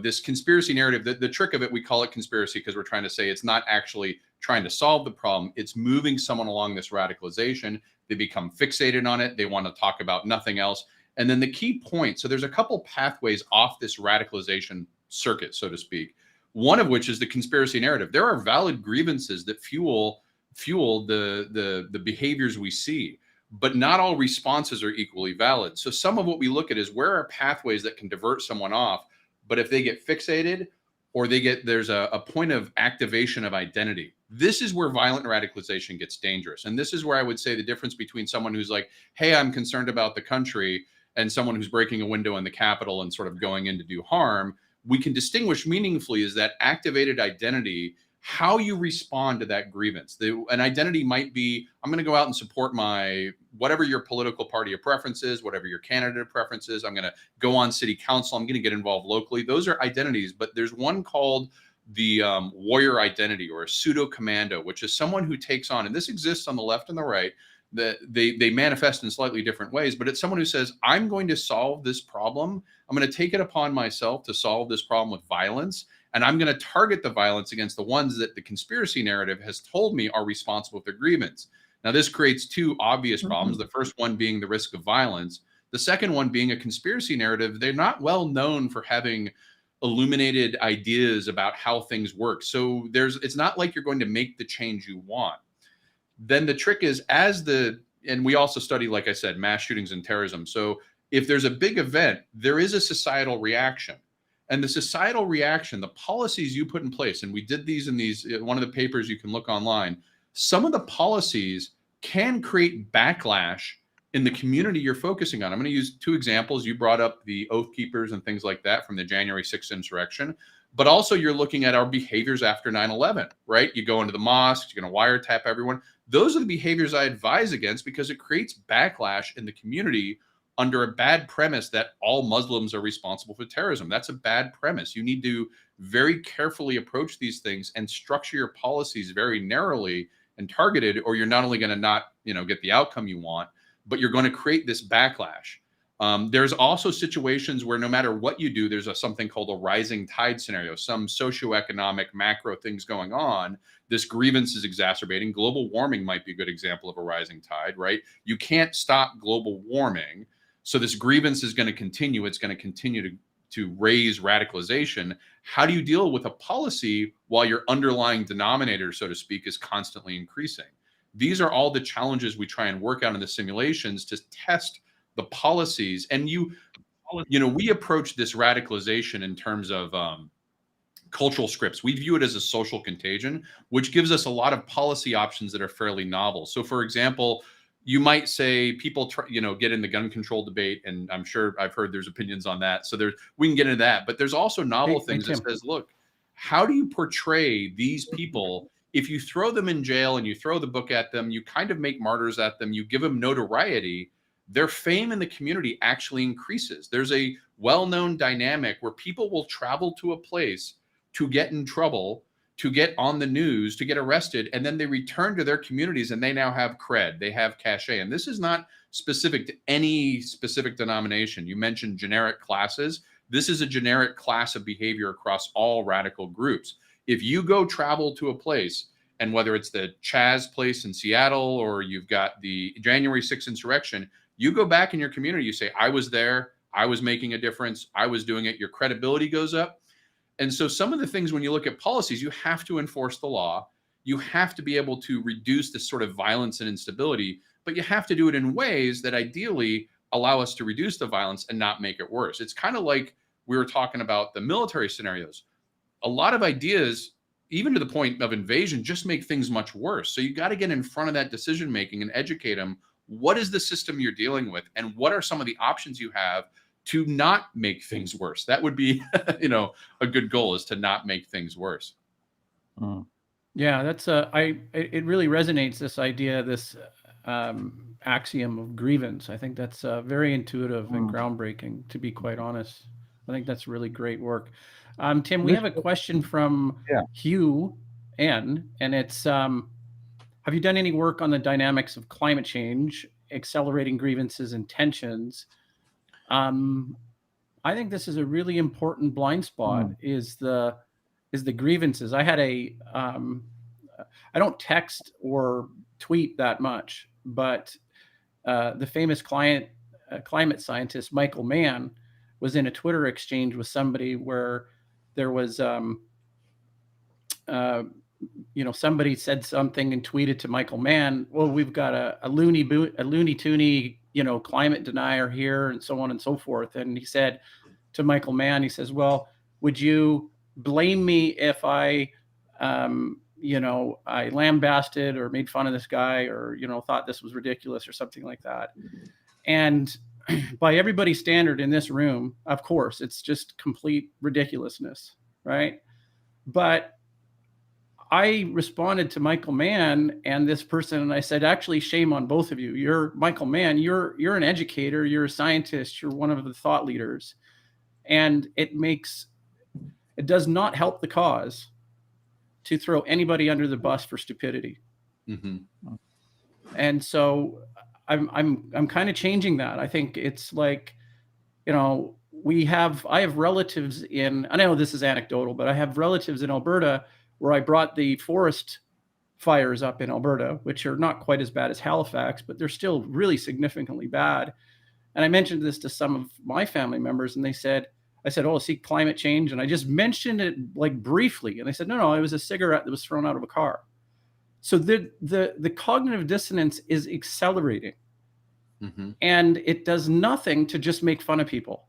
this conspiracy narrative, the trick of it, we call it conspiracy because we're trying to say it's not actually trying to solve the problem. It's moving someone along this radicalization. They become fixated on it. They want to talk about nothing else. And then the key point, so there's a couple pathways off this radicalization circuit, so to speak, one of which is the conspiracy narrative. There are valid grievances that fuel the behaviors we see, but not all responses are equally valid. So some of what we look at is where are pathways that can divert someone off, but if they get fixated or there's a point of activation of identity, this is where violent radicalization gets dangerous. And this is where I would say the difference between someone who's like, hey, I'm concerned about the country, and someone who's breaking a window in the Capitol and sort of going in to do harm, we can distinguish meaningfully is that activated identity, how you respond to that grievance. An identity might be, I'm going to go out and support whatever your political party of preference is, whatever your candidate preference is. I'm going to go on city council. I'm going to get involved locally. Those are identities, but there's one called the warrior identity or a pseudo commando, which is someone who takes on, and this exists on the left and the right, that they manifest in slightly different ways, but it's someone who says, I'm going to solve this problem. I'm going to take it upon myself to solve this problem with violence. And I'm going to target the violence against the ones that the conspiracy narrative has told me are responsible for their grievance. Now, this creates two obvious problems. The first one being the risk of violence. The second one being a conspiracy narrative. They're not well known for having illuminated ideas about how things work. So it's not like you're going to make the change you want. Then the trick is and we also study, like I said, mass shootings and terrorism. So if there's a big event, there is a societal reaction. And the societal reaction, the policies you put in place, and we did these in one of the papers you can look online, some of the policies can create backlash in the community you're focusing on. I'm going to use two examples. You brought up the Oath Keepers and things like that from the January 6th insurrection, but also you're looking at our behaviors after 9/11, right? You go into the mosques, you're going to wiretap everyone. Those are the behaviors I advise against because it creates backlash in the community under a bad premise that all Muslims are responsible for terrorism. That's a bad premise. You need to very carefully approach these things and structure your policies very narrowly and targeted, or you're not only going to not, get the outcome you want, but you're going to create this backlash. There's also situations where no matter what you do, there's something called a rising tide scenario, some socioeconomic macro things going on. This grievance is exacerbating. Global warming might be a good example of a rising tide, right? You can't stop global warming. So this grievance is going to continue. It's going to continue to raise radicalization. How do you deal with a policy while your underlying denominator, so to speak, is constantly increasing? These are all the challenges we try and work out in the simulations to test the policies. And we approach this radicalization in terms of cultural scripts. We view it as a social contagion, which gives us a lot of policy options that are fairly novel. So, for example, you might say people get in the gun control debate, and I'm sure I've heard there's opinions on that. So we can get into that, but there's also novel things that says, look, how do you portray these people? If you throw them in jail and you throw the book at them, you kind of make martyrs at them, you give them notoriety, their fame in the community actually increases. There's a well-known dynamic where people will travel to a place to get in trouble, to get on the news, to get arrested, and then they return to their communities and they now have cred, they have cachet. And this is not specific to any specific denomination. You mentioned generic classes. This is a generic class of behavior across all radical groups. If you go travel to a place And whether it's the Chaz place in Seattle or you've got the January 6th insurrection, you go back in your community, you say, I was there, I was making a difference, I was doing it, your credibility goes up. And so some of the things, when you look at policies, you have to enforce the law. You have to be able to reduce this sort of violence and instability, but you have to do it in ways that ideally allow us to reduce the violence and not make it worse. It's kind of like we were talking about the military scenarios. A lot of ideas, even to the point of invasion, just make things much worse. So you got to get in front of that decision making and educate them. What is the system you're dealing with, and what are some of the options you have to not make things worse? That would be, a good goal, is to not make things worse. Yeah, that's it really resonates, this idea, this axiom of grievance. I think that's very intuitive and groundbreaking, to be quite honest. I think that's really great work. Tim, we have a question from Hugh N, and it's, have you done any work on the dynamics of climate change, accelerating grievances and tensions? I think this is a really important blind spot, is the grievances. I had I don't text or tweet that much, but the famous climate scientist Michael Mann was in a Twitter exchange with somebody where there was, somebody said something and tweeted to Michael Mann, well, we've got a loony toony, climate denier here, and so on and so forth. And he said to Michael Mann, he says, well, would you blame me if I lambasted or made fun of this guy, or, thought this was ridiculous or something like that? And by everybody's standard in this room, of course, it's just complete ridiculousness, right? But I responded to Michael Mann and this person, and I said, actually, shame on both of you. You're Michael Mann, you're an educator, you're a scientist, you're one of the thought leaders. And it does not help the cause to throw anybody under the bus for stupidity. Mm-hmm. And so I'm kind of changing that. I think it's like, I have relatives in, I know this is anecdotal, but I have relatives in Alberta where I brought the forest fires up in Alberta, which are not quite as bad as Halifax, but they're still really significantly bad. And I mentioned this to some of my family members, and I said, oh, see, climate change. And I just mentioned it like briefly. And they said, no, it was a cigarette that was thrown out of a car. So the cognitive dissonance is accelerating. Mm-hmm. And it does nothing to just make fun of people.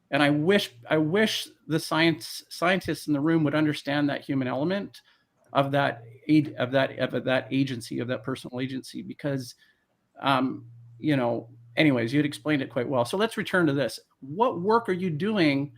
And I wish the scientists in the room would understand that human element of that agency, of that personal agency, because, anyways, you'd explained it quite well. So let's return to this. What work are you doing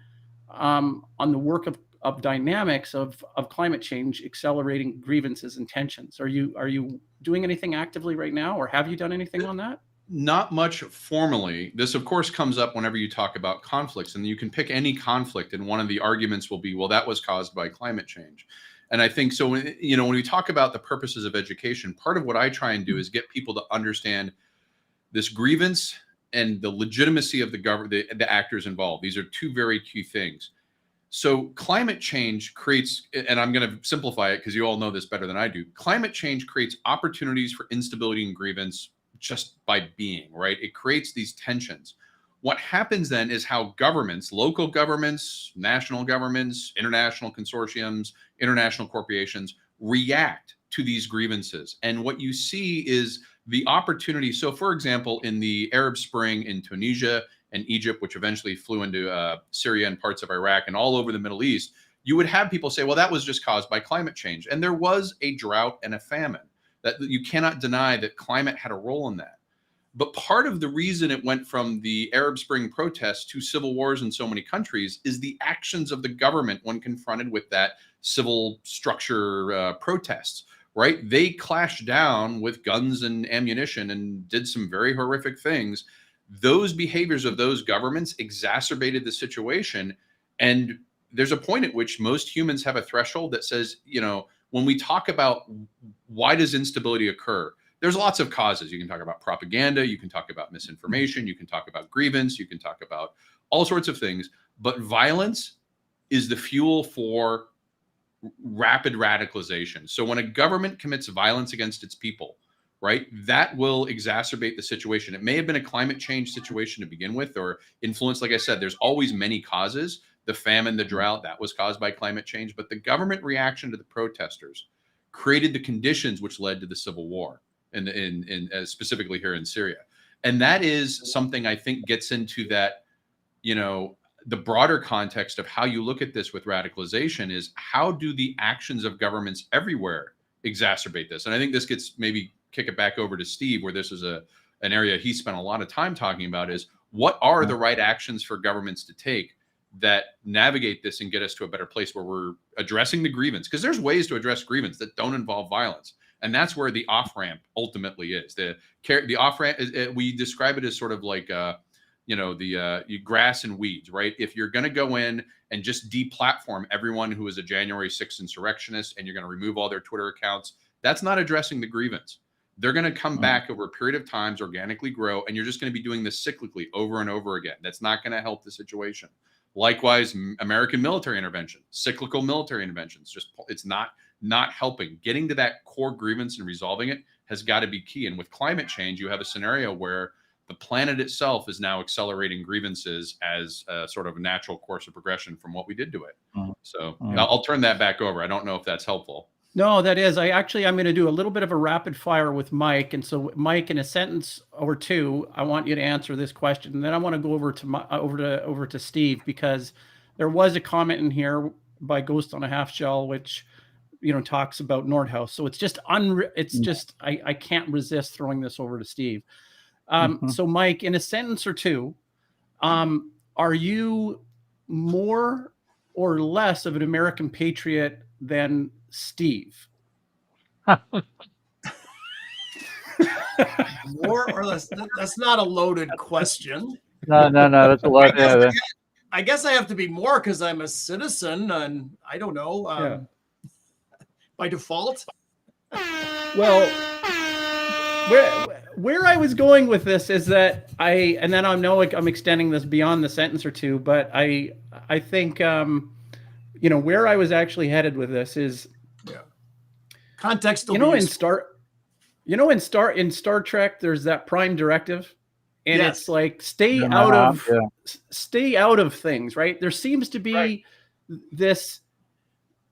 on the work of dynamics of climate change accelerating grievances and tensions? Are you doing anything actively right now, or have you done anything on that? Not much formally. This, of course, comes up whenever you talk about conflicts, and you can pick any conflict, and one of the arguments will be, well, that was caused by climate change. And I think so, when we talk about the purposes of education, part of what I try and do is get people to understand this grievance and the legitimacy of the government, the actors involved. These are two very key things. So climate change creates, and I'm going to simplify it because you all know this better than I do. Climate change creates opportunities for instability and grievance just by being, right? It creates these tensions. What happens then is how governments, local governments, national governments, international consortiums, international corporations react to these grievances. And what you see is the opportunity. So for example, in the Arab Spring in Tunisia and Egypt, which eventually flew into Syria and parts of Iraq and all over the Middle East, you would have people say, well, that was just caused by climate change. And there was a drought and a famine. That you cannot deny that climate had a role in that. But part of the reason it went from the Arab Spring protests to civil wars in so many countries is the actions of the government when confronted with that civil structure protests, right? They clashed down with guns and ammunition and did some very horrific things. Those behaviors of those governments exacerbated the situation. And there's a point at which most humans have a threshold that says, when we talk about why does instability occur, there's lots of causes. You can talk about propaganda, you can talk about misinformation, you can talk about grievance, you can talk about all sorts of things. But violence is the fuel for rapid radicalization. So when a government commits violence against its people, right, that will exacerbate the situation. It may have been a climate change situation to begin with, or influence. Like I said, there's always many causes. The famine, the drought, that was caused by climate change. But the government reaction to the protesters created the conditions which led to the civil war, specifically here in Syria. And that is something I think gets into that, the broader context of how you look at this with radicalization is how do the actions of governments everywhere exacerbate this? And I think this gets, maybe kick it back over to Steve, where this is an area he spent a lot of time talking about, is what are the right actions for governments to take that navigate this and get us to a better place where we're addressing the grievance? Because there's ways to address grievance that don't involve violence. And that's where the off-ramp ultimately is. The off-ramp, we describe it as sort of like, the grass and weeds, right? If you're going to go in and just deplatform everyone who is a January 6th insurrectionist and you're going to remove all their Twitter accounts, that's not addressing the grievance. They're going to come back over a period of times, organically grow, and you're just going to be doing this cyclically over and over again. That's not going to help the situation. Likewise, American military intervention, cyclical military interventions, it's not helping. Getting to that core grievance and resolving it has got to be key. And with climate change, you have a scenario where the planet itself is now accelerating grievances as a sort of natural course of progression from what we did to it. So I'll turn that back over. I don't know if that's helpful. No, that is. I'm going to do a little bit of a rapid fire with Mike. And so, Mike, in a sentence or two, I want you to answer this question. And then I want to go over to Steve, because there was a comment in here by Ghost on a Half Shell, which talks about Nordhaus. So it's just I can't resist throwing this over to Steve. So Mike, in a sentence or two, are you more or less of an American patriot than Steve? More or less? That's not a loaded question. No, that's a lot. I guess I have to be more because I'm a citizen, and I don't know. By default. Well, where I was going with this is that and then I know I'm extending this beyond the sentence or two, but I think where I was actually headed with this is context. In Star Trek, there's that prime directive, and it's like stay out of things, right? There seems to be this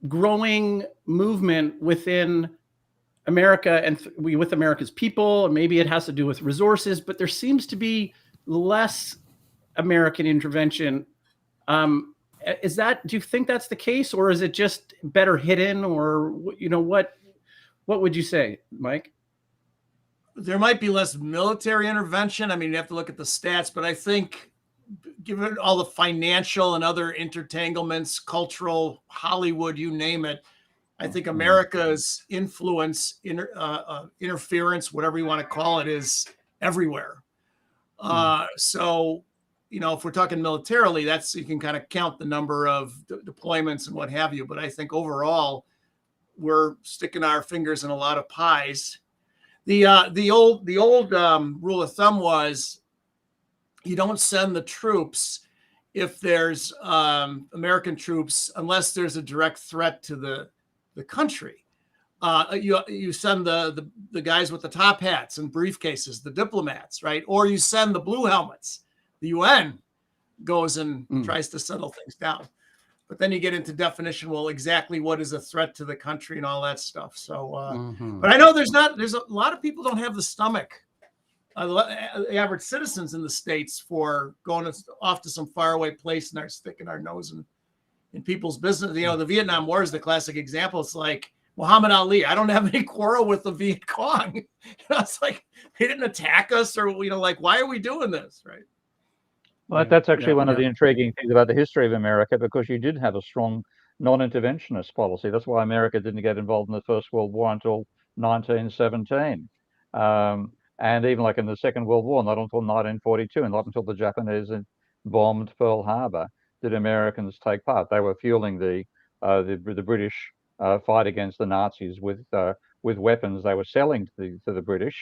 growing movement within America and with America's people, and maybe it has to do with resources, but there seems to be less American intervention. Do you think that's the case, or is it just better hidden, or what would you say, Mike? There might be less military intervention. I mean, you have to look at the stats, but I think given all the financial and other intertanglements, cultural, Hollywood, you name it, I think America's influence, interference, whatever you want to call it, is everywhere. So, if we're talking militarily, you can kind of count the number of deployments and what have you. But I think overall, we're sticking our fingers in a lot of pies. The old rule of thumb was you don't send the troops if there's American troops unless there's a direct threat to the country. You send the guys with the top hats and briefcases, the diplomats, right? Or you send the blue helmets. The UN goes and tries to settle things down. But then you get into definition, well, exactly what is a threat to the country and all that stuff. So, but I know there's a lot of people don't have the stomach, the average citizens in the States, for going off to some faraway place and are sticking our nose in people's business. The Vietnam War is the classic example. It's like Muhammad Ali. I don't have any quarrel with the Viet Cong. It's like, they didn't attack us, or, why are we doing this? Right. Well, that's actually one of the intriguing things about the history of America, because you did have a strong non-interventionist policy. That's why America didn't get involved in the First World War until 1917. And even like in the Second World War, not until 1942, and not until the Japanese bombed Pearl Harbor did Americans take part. They were fueling the British fight against the Nazis with weapons they were selling to the British,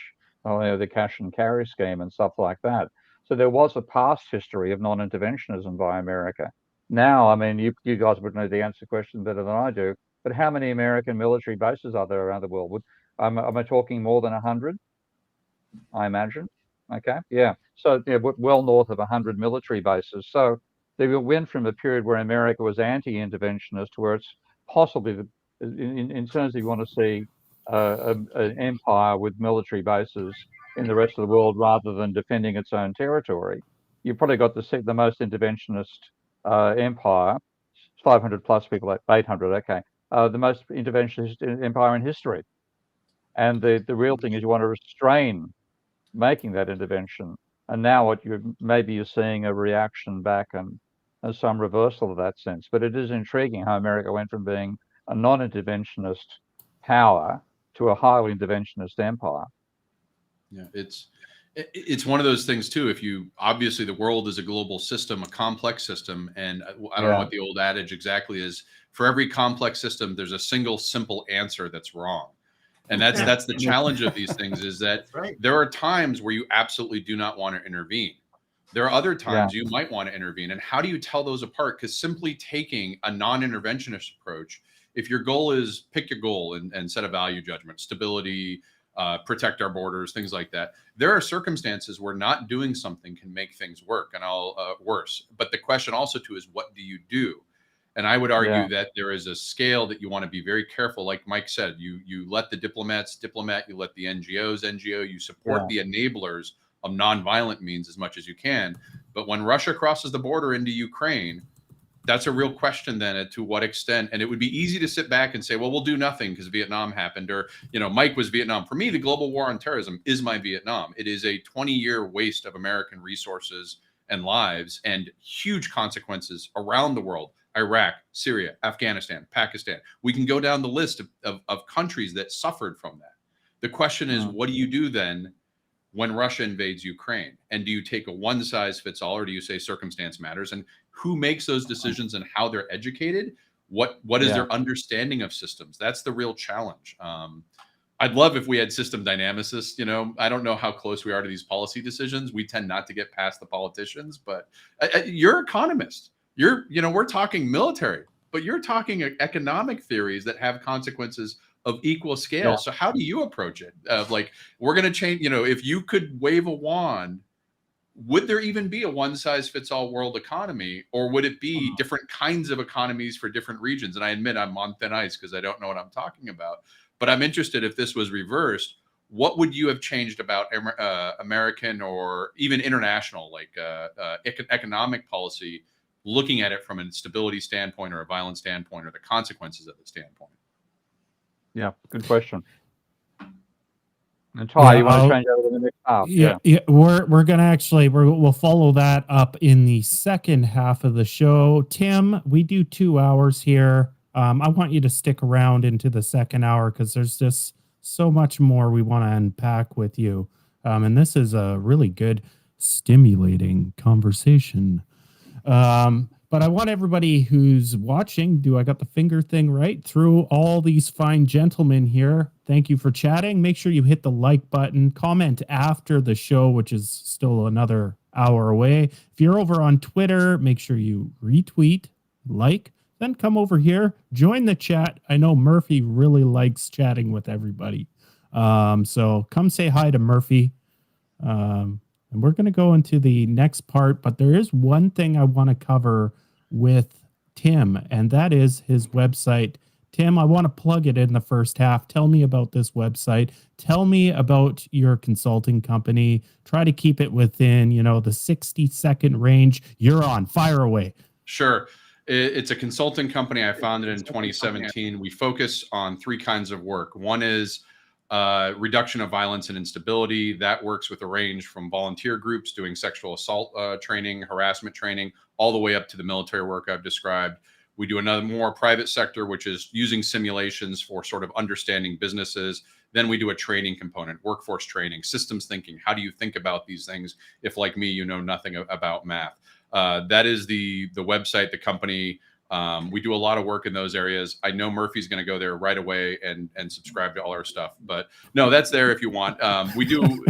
the cash and carry scheme and stuff like that. So there was a past history of non-interventionism by America. Now, I mean, you guys would know the answer to the question better than I do. But how many American military bases are there around the world? Am I talking more than 100? I imagine. Okay, yeah. So well north of 100 military bases. So they went from a period where America was anti-interventionist to where it's possibly, in terms of you want to see an empire with military bases in the rest of the world rather than defending its own territory. You've probably got the most interventionist empire, 500 plus people, like 800. Okay, the most interventionist empire in history. And the real thing is you want to restrain making that intervention. And now what you're seeing a reaction back and some reversal of that sense. But it is intriguing how America went from being a non-interventionist power to a highly interventionist empire. Yeah, it's one of those things too. If you obviously the world is a global system, a complex system, and I don't know what the old adage exactly is. For every complex system, there's a single simple answer that's wrong. And that's the challenge of these things, is that there are times where you absolutely do not want to intervene. There are other times you might want to intervene. And how do you tell those apart? Because simply taking a non-interventionist approach, if your goal is pick your goal and set a value judgment, stability, protect our borders, things like that. There are circumstances where not doing something can make things work and worse. But the question also too is, what do you do? And I would argue that there is a scale that you want to be very careful. Like Mike said, you let the diplomats diplomat, you let the NGOs NGO, you support the enablers of nonviolent means as much as you can. But when Russia crosses the border into Ukraine, that's a real question then, to what extent. And it would be easy to sit back and say, well, we'll do nothing because Vietnam happened, or, Mike was Vietnam. For me, the global war on terrorism is my Vietnam. It is a 20-year waste of American resources and lives and huge consequences around the world. Iraq, Syria, Afghanistan, Pakistan. We can go down the list of countries that suffered from that. The question is, what do you do then when Russia invades Ukraine? And do you take a one size fits all, or do you say circumstance matters? And who makes those decisions and how they're educated? What is their understanding of systems? That's the real challenge. I'd love if we had system dynamicists. I don't know how close we are to these policy decisions. We tend not to get past the politicians, but you're an economist. We're talking military, but you're talking economic theories that have consequences of equal scale. So how do you approach it? We're going to change, if you could wave a wand, would there even be a one size fits all world economy, or would it be different kinds of economies for different regions? And I admit I'm on thin ice because I don't know what I'm talking about, but I'm interested, if this was reversed, what would you have changed about American or even international, economic policy, looking at it from a stability standpoint or a violence standpoint or the consequences of the standpoint? Yeah, good question. And Ty, you want to change over to the next half? Yeah, we're gonna we'll follow that up in the second half of the show. Tim, we do 2 hours here. I want you to stick around into the second hour because there's just so much more we want to unpack with you. And this is a really good, stimulating conversation. But I want everybody who's watching, I got the finger thing right? Through all these fine gentlemen here, thank you for chatting. Make sure you hit the like button, comment after the show, which is still another hour away. If you're over on Twitter, make sure you retweet, then come over here, join the chat. I know Murphy really likes chatting with everybody. So come say hi to Murphy. And we're going to go into the next part, but there is one thing I want to cover with Tim, and that is his website. Tim, I want to plug it in the first half. Tell me about this website. Tell me about your consulting company. Try to keep it within, the 60-second range. You're on. Fire away. Sure. It's a consulting company I founded in 2017. We focus on 3 kinds of work. One is reduction of violence and instability. That works with a range from volunteer groups doing sexual assault training, harassment training, all the way up to the military work I've described. We do another more private sector, which is using simulations for sort of understanding businesses. Then we do a training component, workforce training, systems thinking. How do you think about these things if, like me, you know nothing about math? That is the website, the company. We do a lot of work in those areas. I know Murphy's going to go there right away and subscribe to all our stuff, but no, that's there if you want. We do.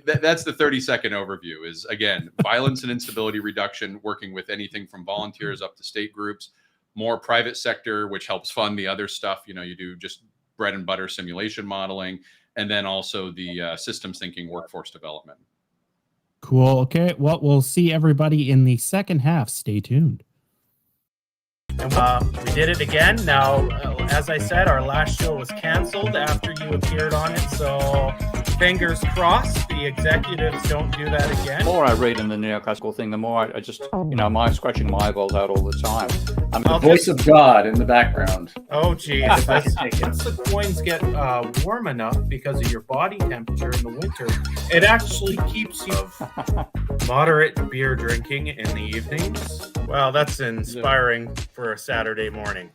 That's the 30-second overview is, again, violence and instability reduction, working with anything from volunteers up to state groups. more private sector, which helps fund the other stuff. You know, you do just bread and butter simulation modeling, and then also the systems thinking workforce development. Cool. Okay. Well, we'll see everybody in the second half. Stay tuned. We did it again. Now, as I said, our last show was canceled after you appeared on it. So fingers crossed the executives don't do that again. The more I read in the neoclassical thing, the more I just, I'm scratching my eyeballs out all the time. The voice of God in the background. Oh, geez. Once the coins get warm enough because of your body temperature in the winter, it actually keeps you moderate beer drinking in the evenings. Well, that's inspiring for a Saturday morning.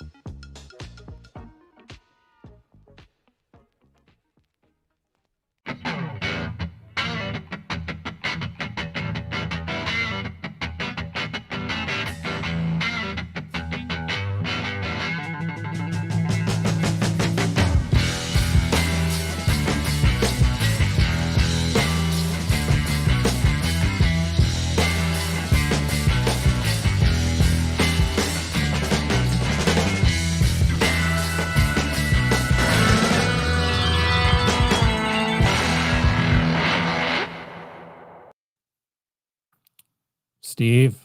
Steve.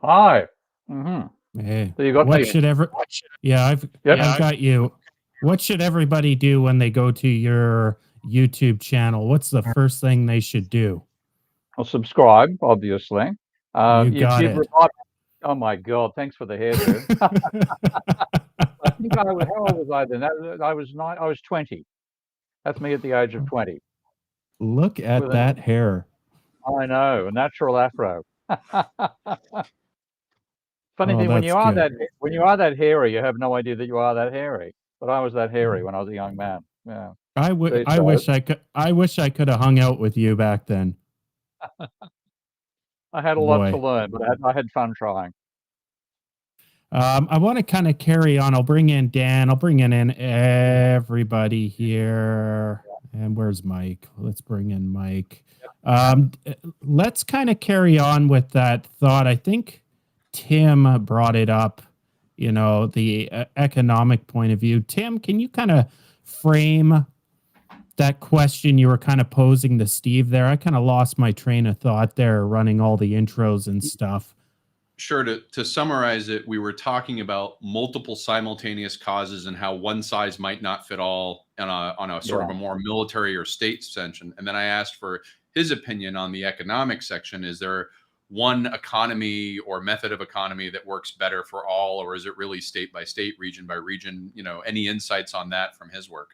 Hi. Hey. So you got me. I've got you. What should everybody do when they go to your YouTube channel? What's the first thing they should do? I'll subscribe, obviously. You got it. Oh my God! Thanks for the hairdo. I think how old was I then? I was 20. That's me at the age of 20. Look at that hair. I know, a natural afro. Funny thing, when you are that hairy, you have no idea that you are that hairy. But I was that hairy when I was a young man. Yeah. I wish I could have hung out with you back then. I had a lot to learn, but I had fun trying. I want to kind of carry on. I'll bring in Dan. I'll bring in everybody here. And where's Mike? Let's bring in Mike. Let's kind of carry on with that thought. I think Tim brought it up, the economic point of view. Tim, can you kind of frame that question you were kind of posing to Steve there? I kind of lost my train of thought there running all the intros and stuff. Sure. To summarize it, we were talking about multiple simultaneous causes and how one size might not fit all on a sort of a more military or state section. And then I asked for his opinion on the economic section. Is there one economy or method of economy that works better for all, or is it really state by state, region by region? Any insights on that from his work?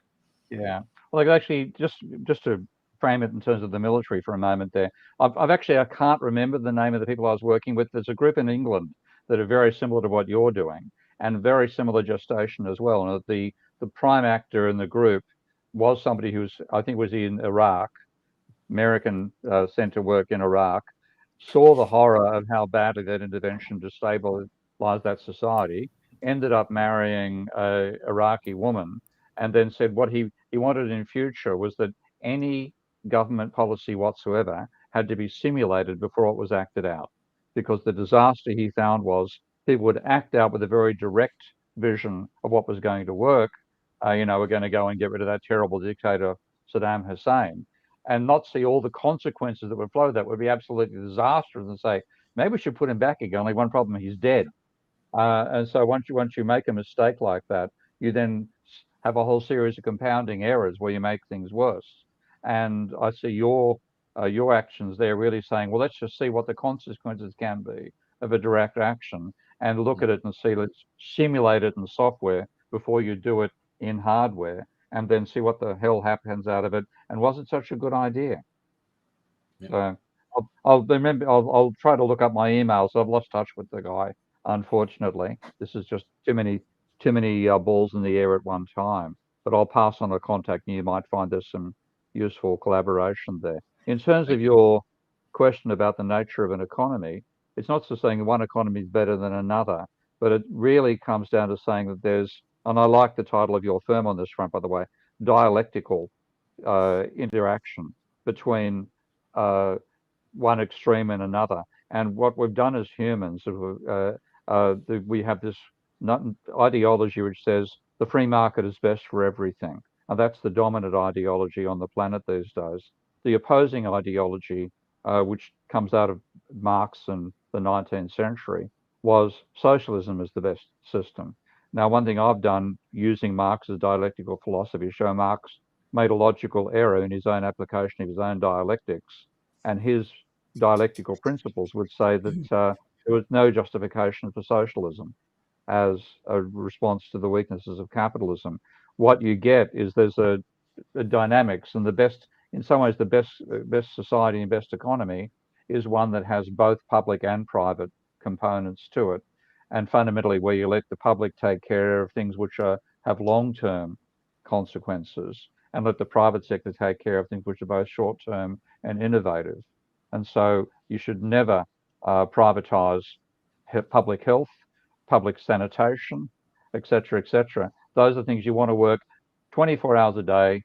Yeah. Well, actually, just to frame it in terms of the military for a moment there, I can't remember the name of the people I was working with. There's a group in England that are very similar to what you're doing and very similar gestation as well. And the prime actor in the group was somebody I think was in Iraq, American sent to work in Iraq, saw the horror of how badly that intervention destabilized that society, ended up marrying a Iraqi woman, and then said what he wanted in future was that any government policy whatsoever had to be simulated before it was acted out, because the disaster he found was people would act out with a very direct vision of what was going to work. We're going to go and get rid of that terrible dictator Saddam Hussein, and not see all the consequences that would flow. That would be absolutely disastrous, and say maybe we should put him back again. Only one problem: he's dead. And so once you make a mistake like that, you then have a whole series of compounding errors where you make things worse. And I see your actions there really saying, well, let's just see what the consequences can be of a direct action, and look at it and see, let's simulate it in software before you do it in hardware, and then see what the hell happens out of it. And was it such a good idea? Yeah. So I'll try to look up my emails. I've lost touch with the guy, unfortunately. This is just too many balls in the air at one time. But I'll pass on a contact, and you might find there's some useful collaboration there. In terms of your question about the nature of an economy, it's not just saying one economy is better than another, but it really comes down to saying that there's, and I like the title of your firm on this front, by the way, dialectical interaction between one extreme and another. And what we've done as humans, we have this ideology which says the free market is best for everything. And that's the dominant ideology on the planet these days. The opposing ideology, which comes out of Marx and the 19th century, was socialism is the best system. Now, one thing I've done using Marx's dialectical philosophy is show Marx made a logical error in his own application of his own dialectics, and his dialectical principles would say that there was no justification for socialism as a response to the weaknesses of capitalism. What you get is there's a dynamics, and the best, in some ways, the best society and best economy is one that has both public and private components to it, and fundamentally where you let the public take care of things which have long-term consequences, and let the private sector take care of things which are both short-term and innovative. And so you should never privatize public health, public sanitation, etc., etc. Those are things you want to work 24 hours a day,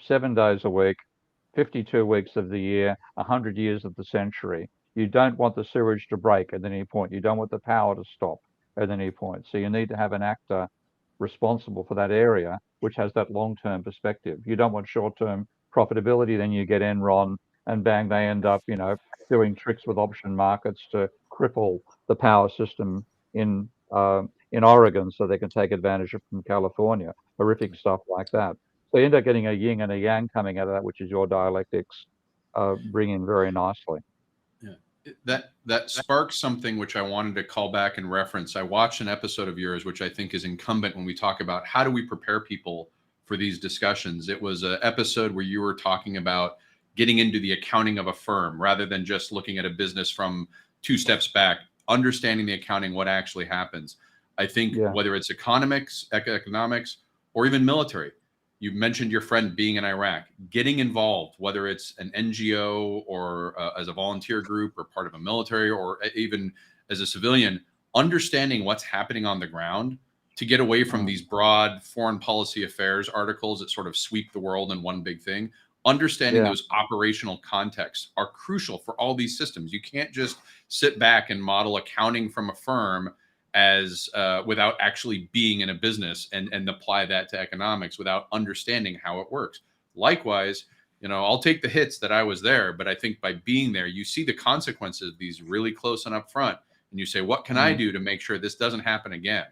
7 days a week, 52 weeks of the year, 100 years of the century. You don't want the sewage to break at any point. You don't want the power to stop at any point. So you need to have an actor responsible for that area, which has that long-term perspective. You don't want short-term profitability, then you get Enron and bang, they end up, doing tricks with option markets to cripple the power system in Oregon so they can take advantage of from California. Horrific stuff like that. So you end up getting a yin and a yang coming out of that, which is your dialectics bring in very nicely. Yeah, that sparks something which I wanted to call back and reference. I watched an episode of yours, which I think is incumbent when we talk about how do we prepare people for these discussions. It was an episode where you were talking about getting into the accounting of a firm rather than just looking at a business from 2 steps back, understanding the accounting, what actually happens. I think whether it's economics, or even military, you mentioned your friend being in Iraq, getting involved, whether it's an NGO or as a volunteer group or part of a military or even as a civilian, understanding what's happening on the ground to get away from these broad foreign policy affairs articles that sort of sweep the world in one big thing. Understanding those operational contexts are crucial for all these systems. You can't just sit back and model accounting from a firm as without actually being in a business and apply that to economics without understanding how it works. Likewise, I'll take the hits that I was there, but I think by being there, you see the consequences of these really close and up front, and you say, what can I do to make sure this doesn't happen again?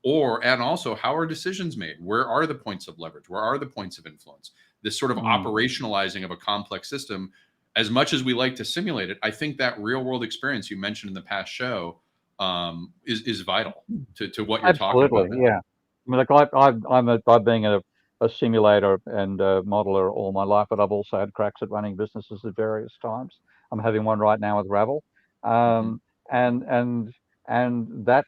And also, how are decisions made? Where are the points of leverage? Where are the points of influence? This sort of operationalizing of a complex system, as much as we like to simulate it, I think that real world experience you mentioned in the past show is vital to what you're talking about. Yeah. I mean, like I've been a simulator and a modeler all my life, but I've also had cracks at running businesses at various times. I'm having one right now with Ravel, and that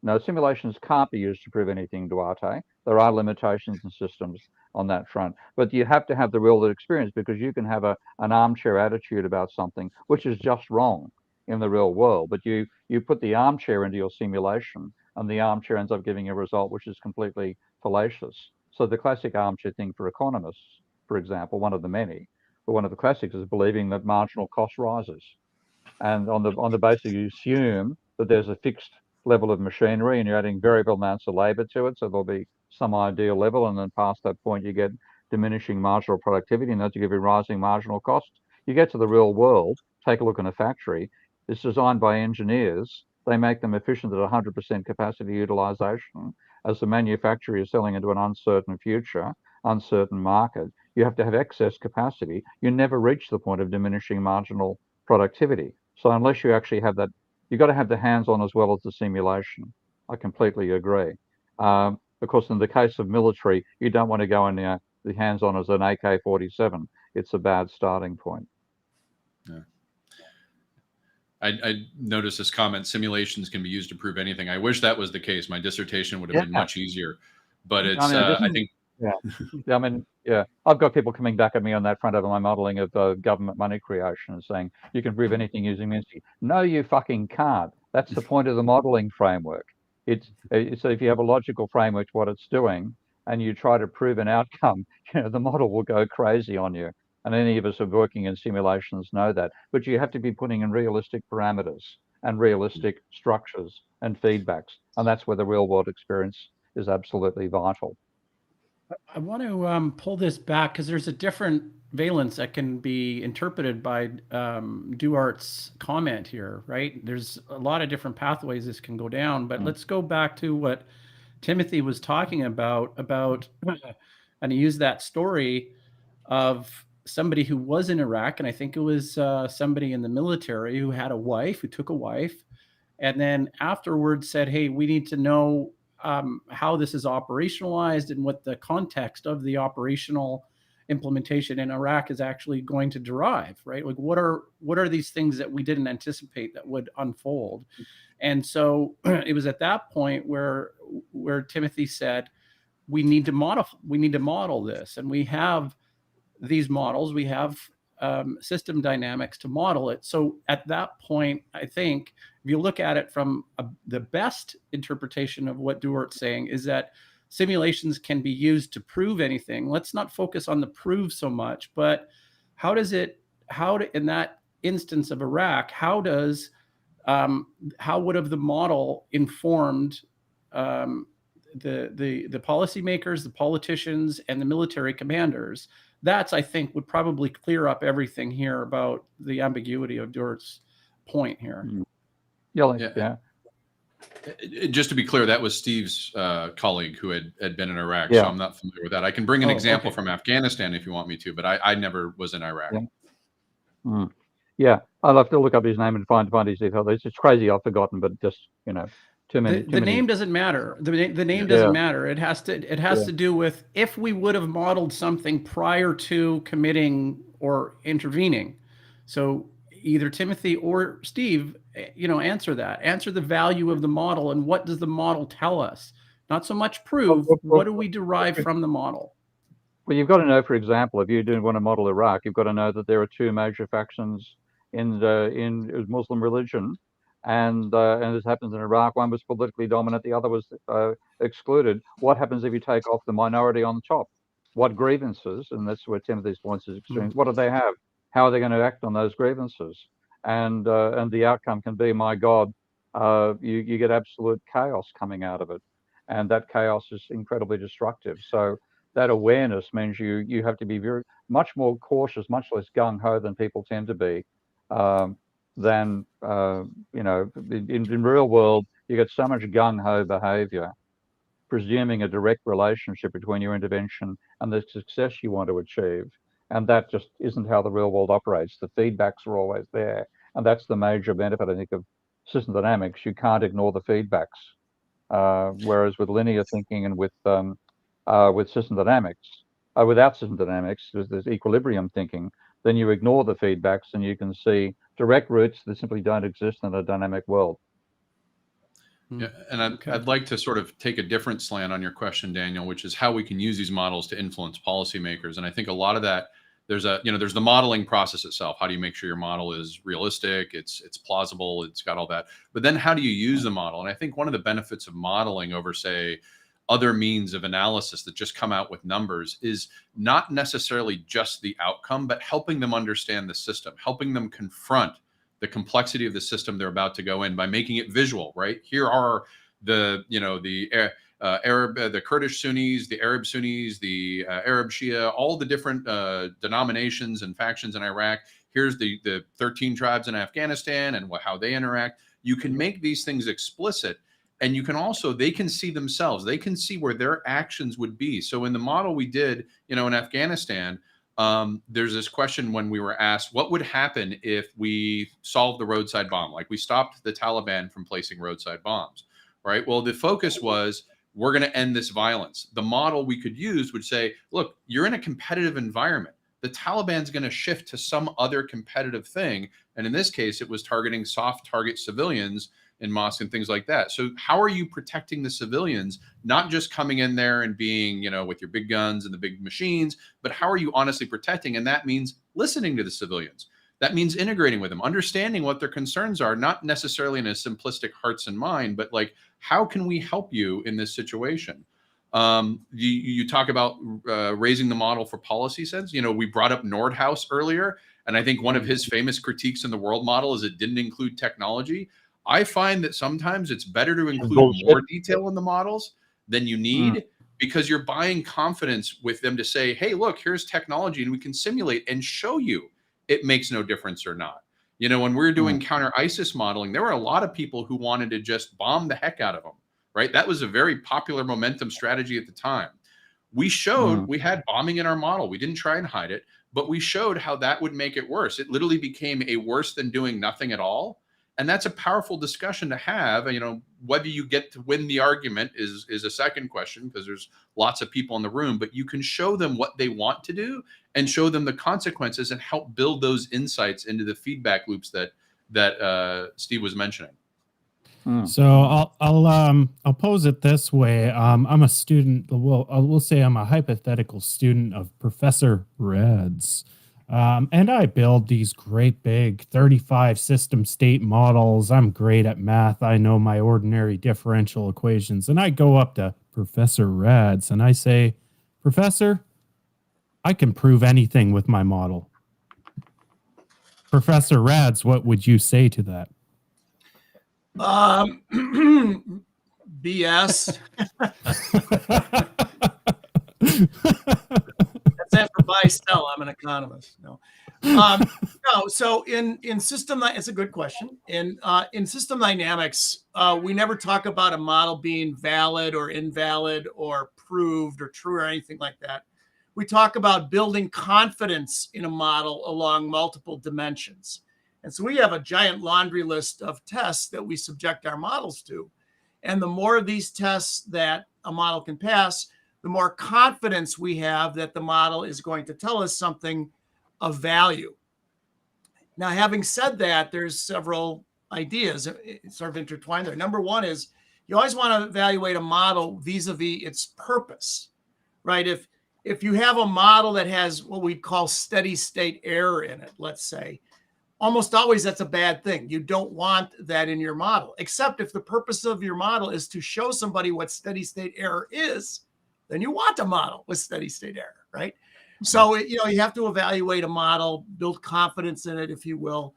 no, simulations can't be used to prove anything, Duarte. There are limitations in systems on that front, but you have to have the real world experience, because you can have an armchair attitude about something which is just wrong in the real world, but you put the armchair into your simulation, and the armchair ends up giving a result which is completely fallacious. So the classic armchair thing for economists, for example, one of the many, but one of the classics is believing that marginal cost rises, and on the basis you assume that there's a fixed level of machinery and you're adding variable amounts of labor to it, so there'll be some ideal level, and then past that point you get diminishing marginal productivity, and that's give you rising marginal costs. You get to the real world, take a look in a factory. It's designed by engineers. They make them efficient at 100% capacity utilization. As the manufacturer is selling into an uncertain future, uncertain market, you have to have excess capacity. You never reach the point of diminishing marginal productivity. So unless you actually have that, you've got to have the hands-on as well as the simulation. I completely agree. Of course, in the case of military, you don't want to go in the hands-on as an AK-47. It's a bad starting point. Yeah. I noticed this comment, simulations can be used to prove anything. I wish that was the case. My dissertation would have been much easier, but it's, I think. Yeah. I mean, I've got people coming back at me on that front of my modeling of government money creation and saying, you can prove anything using Minsky. No, you fucking can't. That's the point of the modeling framework. So if you have a logical framework to what it's doing, and you try to prove an outcome, the model will go crazy on you. And any of us who are working in simulations know that. But you have to be putting in realistic parameters. and realistic structures and feedbacks. And that's where the real world experience is absolutely vital. I want to pull this back because there's a different valence that can be interpreted by Duart's comment here, right? There's a lot of different pathways this can go down, but let's go back to what Timothy was talking about, and he used that story of somebody who was in Iraq, and I think it was somebody in the military who had a wife, who took a wife, and then afterwards said, hey, we need to know how this is operationalized and what the context of the operational implementation in Iraq is actually going to derive, right? Like what are these things that we didn't anticipate that would unfold? And so it was at that point where Timothy said, we need to model this, and we have these models, we have system dynamics to model it. So at that point, I think if you look at it from the best interpretation of what Duart's saying is that simulations can be used to prove anything. Let's not focus on the prove so much, but in that instance of Iraq, how would have the model informed the policymakers, the politicians, and the military commanders? That's, I think, would probably clear up everything here about the ambiguity of Duart's point here. Yeah. Just to be clear, that was Steve's colleague who had been in Iraq, so I'm not familiar with that. I can bring an example from Afghanistan if you want me to, but I never was in Iraq. Yeah, I'll have to look up his name and find his details. It's crazy, I've forgotten, but just too many. The name doesn't matter. The name doesn't matter. It has to do with if we would have modeled something prior to committing or intervening. So either Timothy or Steve, answer that. Answer the value of the model and what does the model tell us? Not so much prove. What do we derive from the model? Well, you've got to know, for example, if you do want to model Iraq, you've got to know that there are two major factions in Muslim religion. And this happens in Iraq. One was politically dominant, the other was excluded. What happens if you take off the minority on top? What grievances, and that's where Timothy's points is extreme, what do they have? How are they going to act on those grievances? And the outcome can be, my God, you get absolute chaos coming out of it. And that chaos is incredibly destructive. So that awareness means you have to be much more cautious, much less gung-ho than people tend to be. In real world, you get so much gung-ho behavior, presuming a direct relationship between your intervention and the success you want to achieve. And that just isn't how the real world operates. The feedbacks are always there. And that's the major benefit, I think, of system dynamics. You can't ignore the feedbacks. Whereas with linear thinking and with system dynamics, without system dynamics, there's equilibrium thinking, then you ignore the feedbacks and you can see direct routes that simply don't exist in a dynamic world. Yeah, and I'd like to sort of take a different slant on your question, Daniel, which is how we can use these models to influence policymakers. And I think a lot of that, there's the modeling process itself. How do you make sure your model is realistic, it's plausible, it's got all that. But then how do you use the model? And I think one of the benefits of modeling over, say, other means of analysis that just come out with numbers is not necessarily just the outcome, but helping them understand the system, helping them confront the complexity of the system they're about to go in by making it visual, right? Here are the Arab, the Kurdish Sunnis, the Arab Sunnis, the Arab Shia, all the different denominations and factions in Iraq. Here's the 13 tribes in Afghanistan and how they interact. You can make these things explicit. And you can also, they can see themselves, they can see where their actions would be. So in the model we did, in Afghanistan, there's this question when we were asked, what would happen if we solved the roadside bomb? Like we stopped the Taliban from placing roadside bombs, right? Well, the focus was, we're going to end this violence. The model we could use would say, look, you're in a competitive environment. The Taliban's going to shift to some other competitive thing. And in this case, it was targeting soft target civilians in mosques and things like that. So how are you protecting the civilians, not just coming in there and being, with your big guns and the big machines, but how are you honestly protecting? And that means listening to the civilians. That means integrating with them, understanding what their concerns are, not necessarily in a simplistic hearts and mind, but like, how can we help you in this situation? You talk about raising the model for policy sense. We brought up Nordhaus earlier, and I think one of his famous critiques in the world model is it didn't include technology. I find that sometimes it's better to include more detail in the models than you need, because you're buying confidence with them to say, hey, look, here's technology and we can simulate and show you it makes no difference or not. You know, when we were doing counter ISIS modeling, there were a lot of people who wanted to just bomb the heck out of them, right? That was a very popular momentum strategy at the time. We showed we had bombing in our model. We didn't try and hide it, but we showed how that would make it worse. It literally became a worse than doing nothing at all. And that's a powerful discussion to have. You know, whether you get to win the argument is a second question, because there's lots of people in the room, but you can show them what they want to do and show them the consequences and help build those insights into the feedback loops that Steve was mentioning. So I'll pose it this way. I'm a student. Well, we'll say I'm a hypothetical student of Professor Red's. And I build these great big 35 system state models. I'm great at math. I know my ordinary differential equations. And I go up to Professor Rads and I say, Professor, I can prove anything with my model. Professor Rads, what would you say to that? BS. That's after buy sell. I'm an economist. No. No. So in system, it's a good question. In system dynamics, we never talk about a model being valid or invalid or proved or true or anything like that. We talk about building confidence in a model along multiple dimensions. And so we have a giant laundry list of tests that we subject our models to. And the more of these tests that a model can pass, the more confidence we have that the model is going to tell us something of value. Now, having said that, there's several ideas sort of intertwined there. Number one is you always want to evaluate a model vis-a-vis its purpose, right? If you have a model that has what we call steady state error in it, let's say, almost always that's a bad thing. You don't want that in your model, except if the purpose of your model is to show somebody what steady state error is, then you want a model with steady state error, right? So, you have to evaluate a model, build confidence in it, if you will,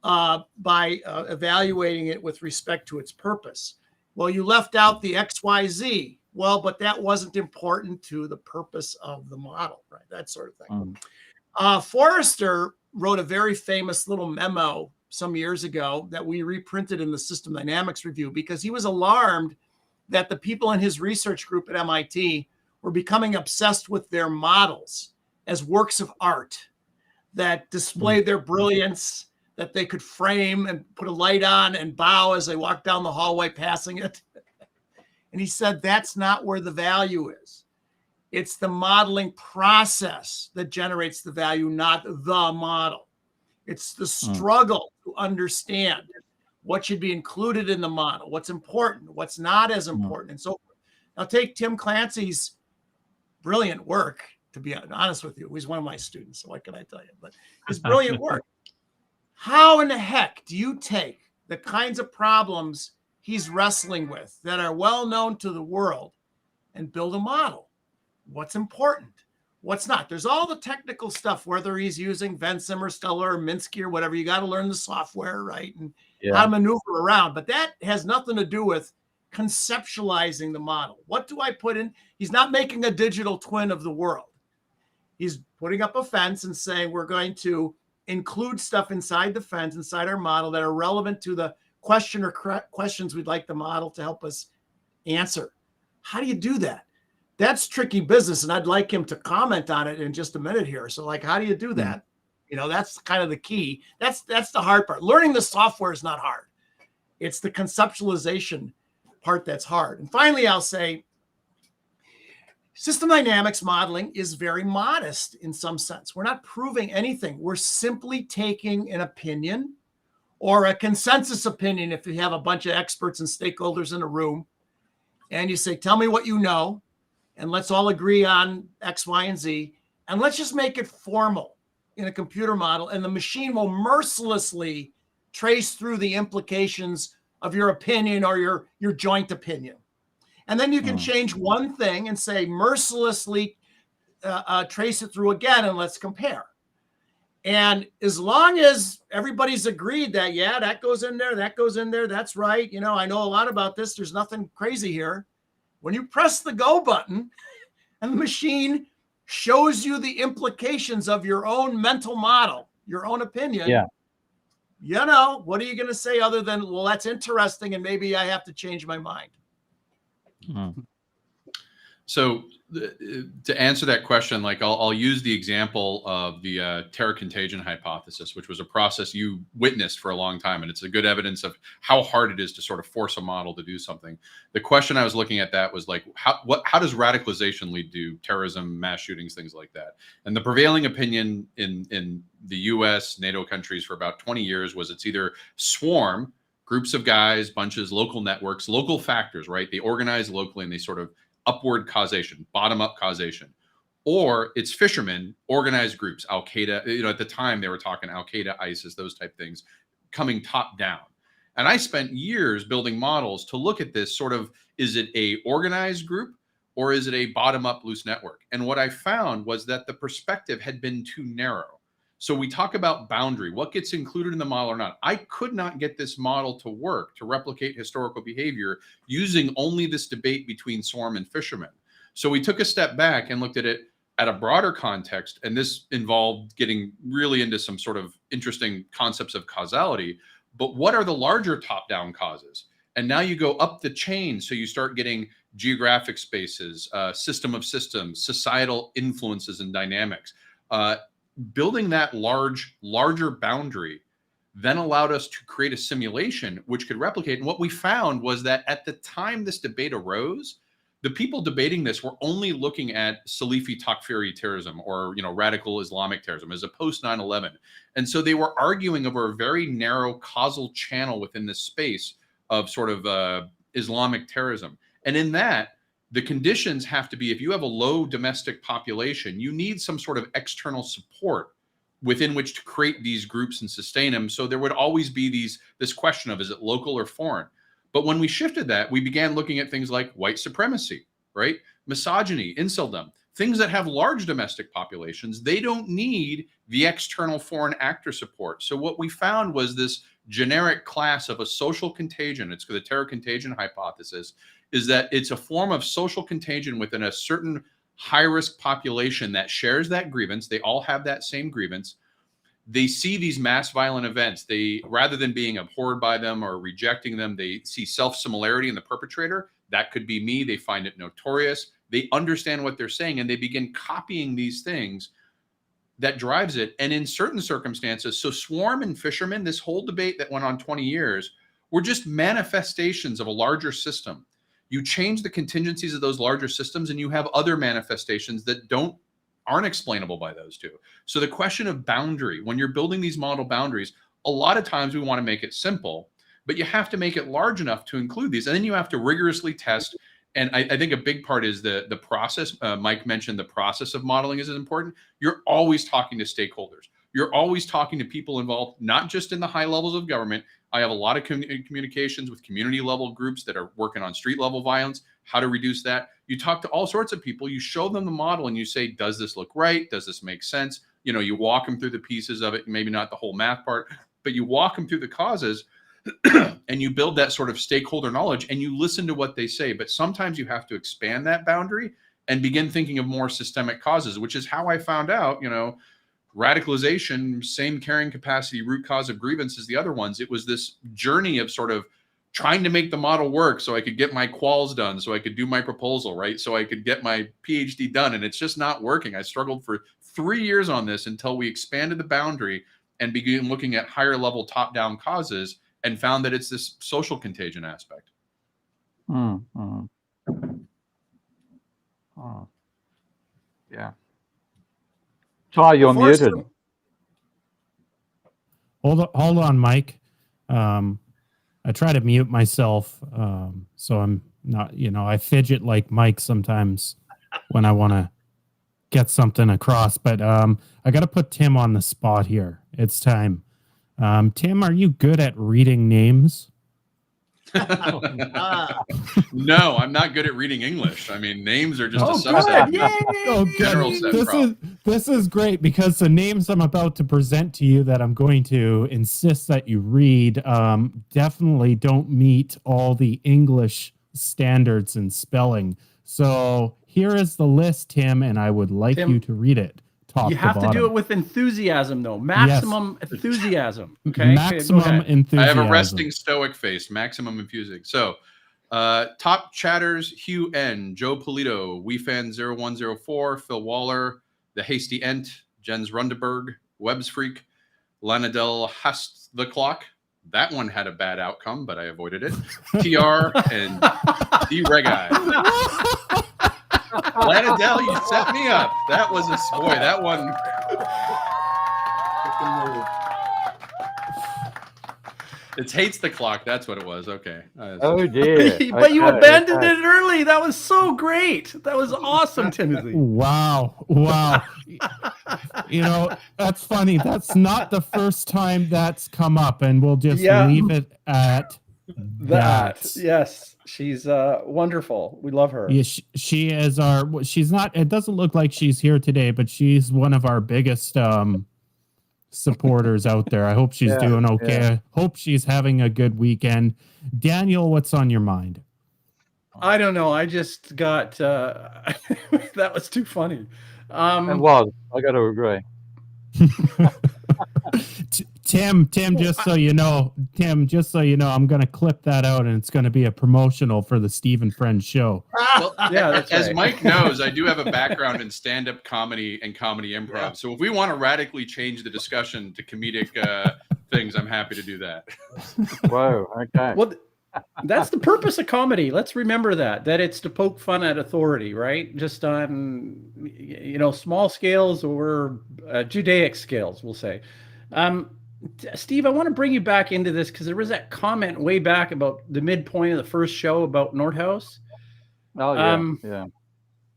by evaluating it with respect to its purpose. Well, you left out the XYZ. Well, but that wasn't important to the purpose of the model, right? That sort of thing. Forrester wrote a very famous little memo some years ago that we reprinted in the System Dynamics Review, because he was alarmed that the people in his research group at MIT were becoming obsessed with their models as works of art that displayed their brilliance, that they could frame and put a light on and bow as they walked down the hallway passing it. And he said, that's not where the value is. It's the modeling process that generates the value, not the model. It's the struggle to understand what should be included in the model, what's important, what's not as important, and so forth. Now, take Tim Clancy's brilliant work, to be honest with you. He's one of my students, so what can I tell you? But his brilliant work. How in the heck do you take the kinds of problems he's wrestling with that are well known to the world and build a model? What's important? What's not? There's all the technical stuff, whether he's using Vensim or Stellar or Minsky or whatever. You got to learn the software, right? And how to maneuver around. But that has nothing to do with conceptualizing the model. What do I put in? He's not making a digital twin of the world. He's putting up a fence and saying we're going to include stuff inside the fence, inside our model, that are relevant to the question or questions we'd like the model to help us answer. How do you do that? That's tricky business, and I'd like him to comment on it in just a minute here. So, like, how do you do that? That's kind of the key. That's the hard part. Learning the software is not hard. It's the conceptualization part that's hard. And finally, I'll say system dynamics modeling is very modest in some sense. We're not proving anything. We're simply taking an opinion or a consensus opinion. If you have a bunch of experts and stakeholders in a room and you say, tell me what you know, and let's all agree on X, Y, and Z, and let's just make it formal in a computer model, and the machine will mercilessly trace through the implications of your opinion or your joint opinion. And then you can change one thing and say mercilessly trace it through again, and let's compare. And as long as everybody's agreed that, yeah, that goes in there, that goes in there, that's right. You know, I know a lot about this. There's nothing crazy here. When you press the go button and the machine shows you the implications of your own mental model, your own opinion, you know, what are you going to say other than, well, that's interesting and maybe I have to change my mind? So to answer that question, like I'll use the example of the terror contagion hypothesis, which was a process you witnessed for a long time. And it's a good evidence of how hard it is to sort of force a model to do something. The question I was looking at that was like, how does radicalization lead to terrorism, mass shootings, things like that? And the prevailing opinion in the US, NATO countries for about 20 years was it's either swarm, groups of guys, bunches, local networks, local factors, right? They organize locally and they sort of upward causation, bottom-up causation, or it's fishermen, organized groups, Al-Qaeda. You know, at the time they were talking Al-Qaeda, ISIS, those type things, coming top down. And I spent years building models to look at this sort of: is it a organized group or is it a bottom-up loose network? And what I found was that the perspective had been too narrow. So we talk about boundary, what gets included in the model or not. I could not get this model to work, to replicate historical behavior using only this debate between swarm and fishermen. So we took a step back and looked at it at a broader context. And this involved getting really into some sort of interesting concepts of causality. But what are the larger top-down causes? And now you go up the chain. So you start getting geographic spaces, system of systems, societal influences and dynamics. Building that larger boundary then allowed us to create a simulation which could replicate. And what we found was that at the time this debate arose, the people debating this were only looking at Salafi Takfiri terrorism, or, you know, radical Islamic terrorism, as opposed to 9/11. And so they were arguing over a very narrow causal channel within this space of sort of Islamic terrorism. And in that, the conditions have to be, if you have a low domestic population, you need some sort of external support within which to create these groups and sustain them. So there would always be this question of, is it local or foreign? But when we shifted that, we began looking at things like white supremacy, right? Misogyny, inceldom, things that have large domestic populations. They don't need the external foreign actor support. So what we found was this generic class of a social contagion. It's the terror contagion hypothesis, is that it's a form of social contagion within a certain high-risk population that shares that grievance. They all have that same grievance. They see these mass violent events. They, rather than being abhorred by them or rejecting them, they see self-similarity in the perpetrator. That could be me. They find it notorious. They understand what they're saying, and they begin copying these things. That drives it. And in certain circumstances, so swarm and fishermen, this whole debate that went on 20 years, were just manifestations of a larger system. You change the contingencies of those larger systems and you have other manifestations that aren't explainable by those two. So the question of boundary, when you're building these model boundaries, a lot of times we want to make it simple, but you have to make it large enough to include these. And then you have to rigorously test. And I think a big part is the process. Mike mentioned the process of modeling is important. You're always talking to stakeholders. You're always talking to people involved, not just in the high levels of government. I have a lot of communications with community level groups that are working on street level violence, how to reduce that. You talk to all sorts of people, you show them the model and you say, does this look right? Does this make sense? You know, you walk them through the pieces of it, maybe not the whole math part, but you walk them through the causes and you build that sort of stakeholder knowledge and you listen to what they say. But sometimes you have to expand that boundary and begin thinking of more systemic causes, which is how I found out, you know, radicalization, same carrying capacity, root cause of grievance as the other ones. It was this journey of sort of trying to make the model work so I could get my quals done, so I could do my proposal, right? So I could get my PhD done. And it's just not working. I struggled for 3 years on this until we expanded the boundary and began looking at higher level top-down causes and found that it's this social contagion aspect. Yeah. Ty, you're muted. Hold on, Mike. I try to mute myself, so I'm not, you know, I fidget like Mike sometimes when I want to get something across. But I got to put Tim on the spot here. It's time. Tim, are you good at reading names? No, I'm not good at reading English. I mean, names are just a Oh, subset. good. Yay! Oh, General good. set problem. This is great because the names I'm about to present to you that I'm going to insist that you read definitely don't meet all the English standards in spelling. So here is the list, Tim, and I would like Tim, you to read it. Top You have to do bottom. it with enthusiasm, though. Maximum enthusiasm. Okay. Maximum enthusiasm. I have a resting stoic face. Maximum infusing. So, top chatters: Hugh N, Joe Polito, WeFan0104, Phil Waller, The Hasty Ent, Jens Rundeberg, Webs Freak, Lanadel Hast the Clock. That one had a bad outcome, but I avoided it. TR and D Regi. Lanadel, you set me up. That was a boy. That one. It hates the clock. That's what it was. Okay. Oh dear. But you abandoned it early. That was so great. That was awesome, Timothy. Wow. You know, that's funny. That's not the first time that's come up, and we'll just leave it at that. Yes. She's wonderful. We love her. Yeah, she is she's not, it doesn't look like she's here today, but she's one of our biggest supporters out there. I hope she's doing okay. Yeah. Hope she's having a good weekend. Daniel, what's on your mind? I don't know. I just got that was too funny. It was. I got to agree. Tim, just so you know, I'm going to clip that out, and it's going to be a promotional for the Steve & Friends show. Well, that's as right. Mike knows, I do have a background in stand-up comedy and comedy improv. Yeah. So if we want to radically change the discussion to comedic things, I'm happy to do that. Whoa. Okay. Well, that's the purpose of comedy. Let's remember that it's to poke fun at authority, right? Just on, small scales or Judaic scales, we'll say. Steve, I want to bring you back into this because there was that comment way back about the midpoint of the first show about Nordhaus. Oh, yeah. Yeah.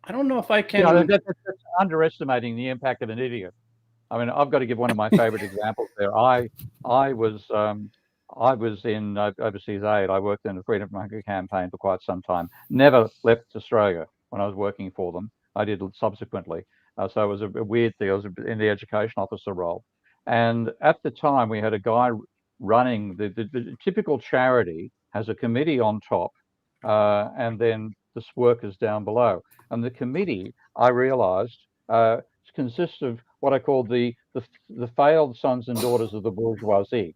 I don't know if I can. Yeah, that's underestimating the impact of an idiot. I mean, I've got to give one of my favorite examples there. I was in overseas aid. I worked in the Freedom from Hunger campaign for quite some time. Never left Australia when I was working for them. I did subsequently. So it was a weird thing. I was in the education officer role. And at the time, we had a guy running the typical charity has a committee on top and then the workers down below. And the committee, I realized, consists of what I call the failed sons and daughters of the bourgeoisie.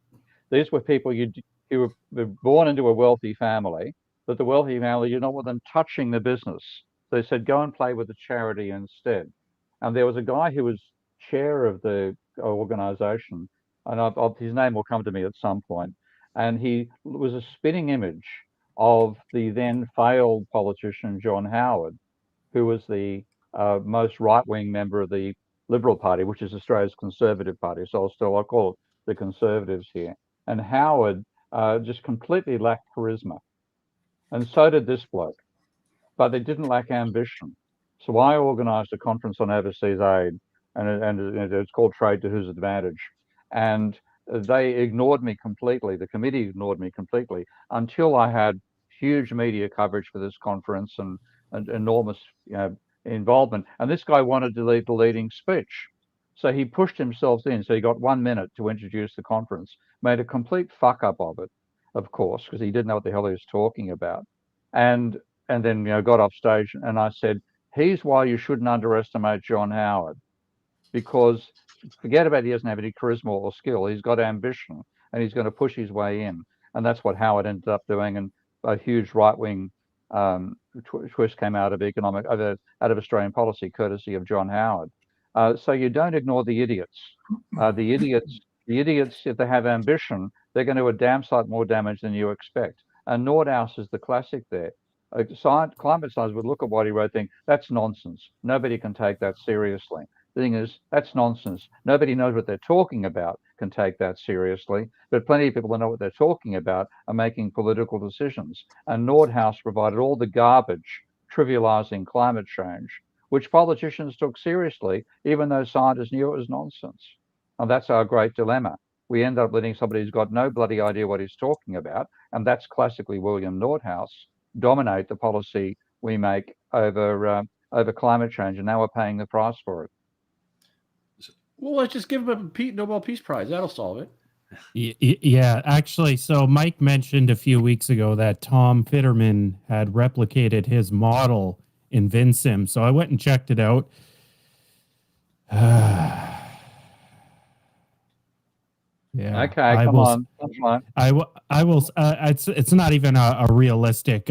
These were people who were born into a wealthy family, but the wealthy family did not want them touching the business. So they said, go and play with the charity instead. And there was a guy who was chair of the organization, and his name will come to me at some point. And he was a spitting image of the then failed politician, John Howard, who was the most right-wing member of the Liberal Party, which is Australia's Conservative Party. So I'll call it the Conservatives here. And Howard just completely lacked charisma. And so did this bloke. But they didn't lack ambition. So I organized a conference on overseas aid, and it's called Trade to Whose Advantage. And they ignored me completely. The committee ignored me completely until I had huge media coverage for this conference and enormous involvement. And this guy wanted to lead the leading speech. So he pushed himself in. So he got 1 minute to introduce the conference, made a complete fuck up of it, of course, because he didn't know what the hell he was talking about. And then got off stage, and I said, here's why you shouldn't underestimate John Howard, because forget about he doesn't have any charisma or skill. He's got ambition, and he's going to push his way in. And that's what Howard ended up doing. And a huge right-wing twist came out of Australian policy, courtesy of John Howard. So you don't ignore the idiots. The idiots, if they have ambition, they're going to do a damn sight more damage than you expect. And Nordhaus is the classic there. Climate science would look at what he wrote, think that's nonsense. Nobody can take that seriously. The thing is, that's nonsense. Nobody knows what they're talking about can take that seriously, but plenty of people that know what they're talking about are making political decisions. And Nordhaus provided all the garbage trivializing climate change, which politicians took seriously, even though scientists knew it was nonsense. And that's our great dilemma. we end up letting somebody who's got no bloody idea what he's talking about, and that's classically William Nordhaus, dominate the policy we make over climate change, and now we're paying the price for it. Well, let's just give him a Nobel Peace Prize. That'll solve it. Yeah, actually, so Mike mentioned a few weeks ago that Tom Fitterman had replicated his model in VinSim. So I went and checked it out. Yeah. Okay, come on. I will. It's not even a realistic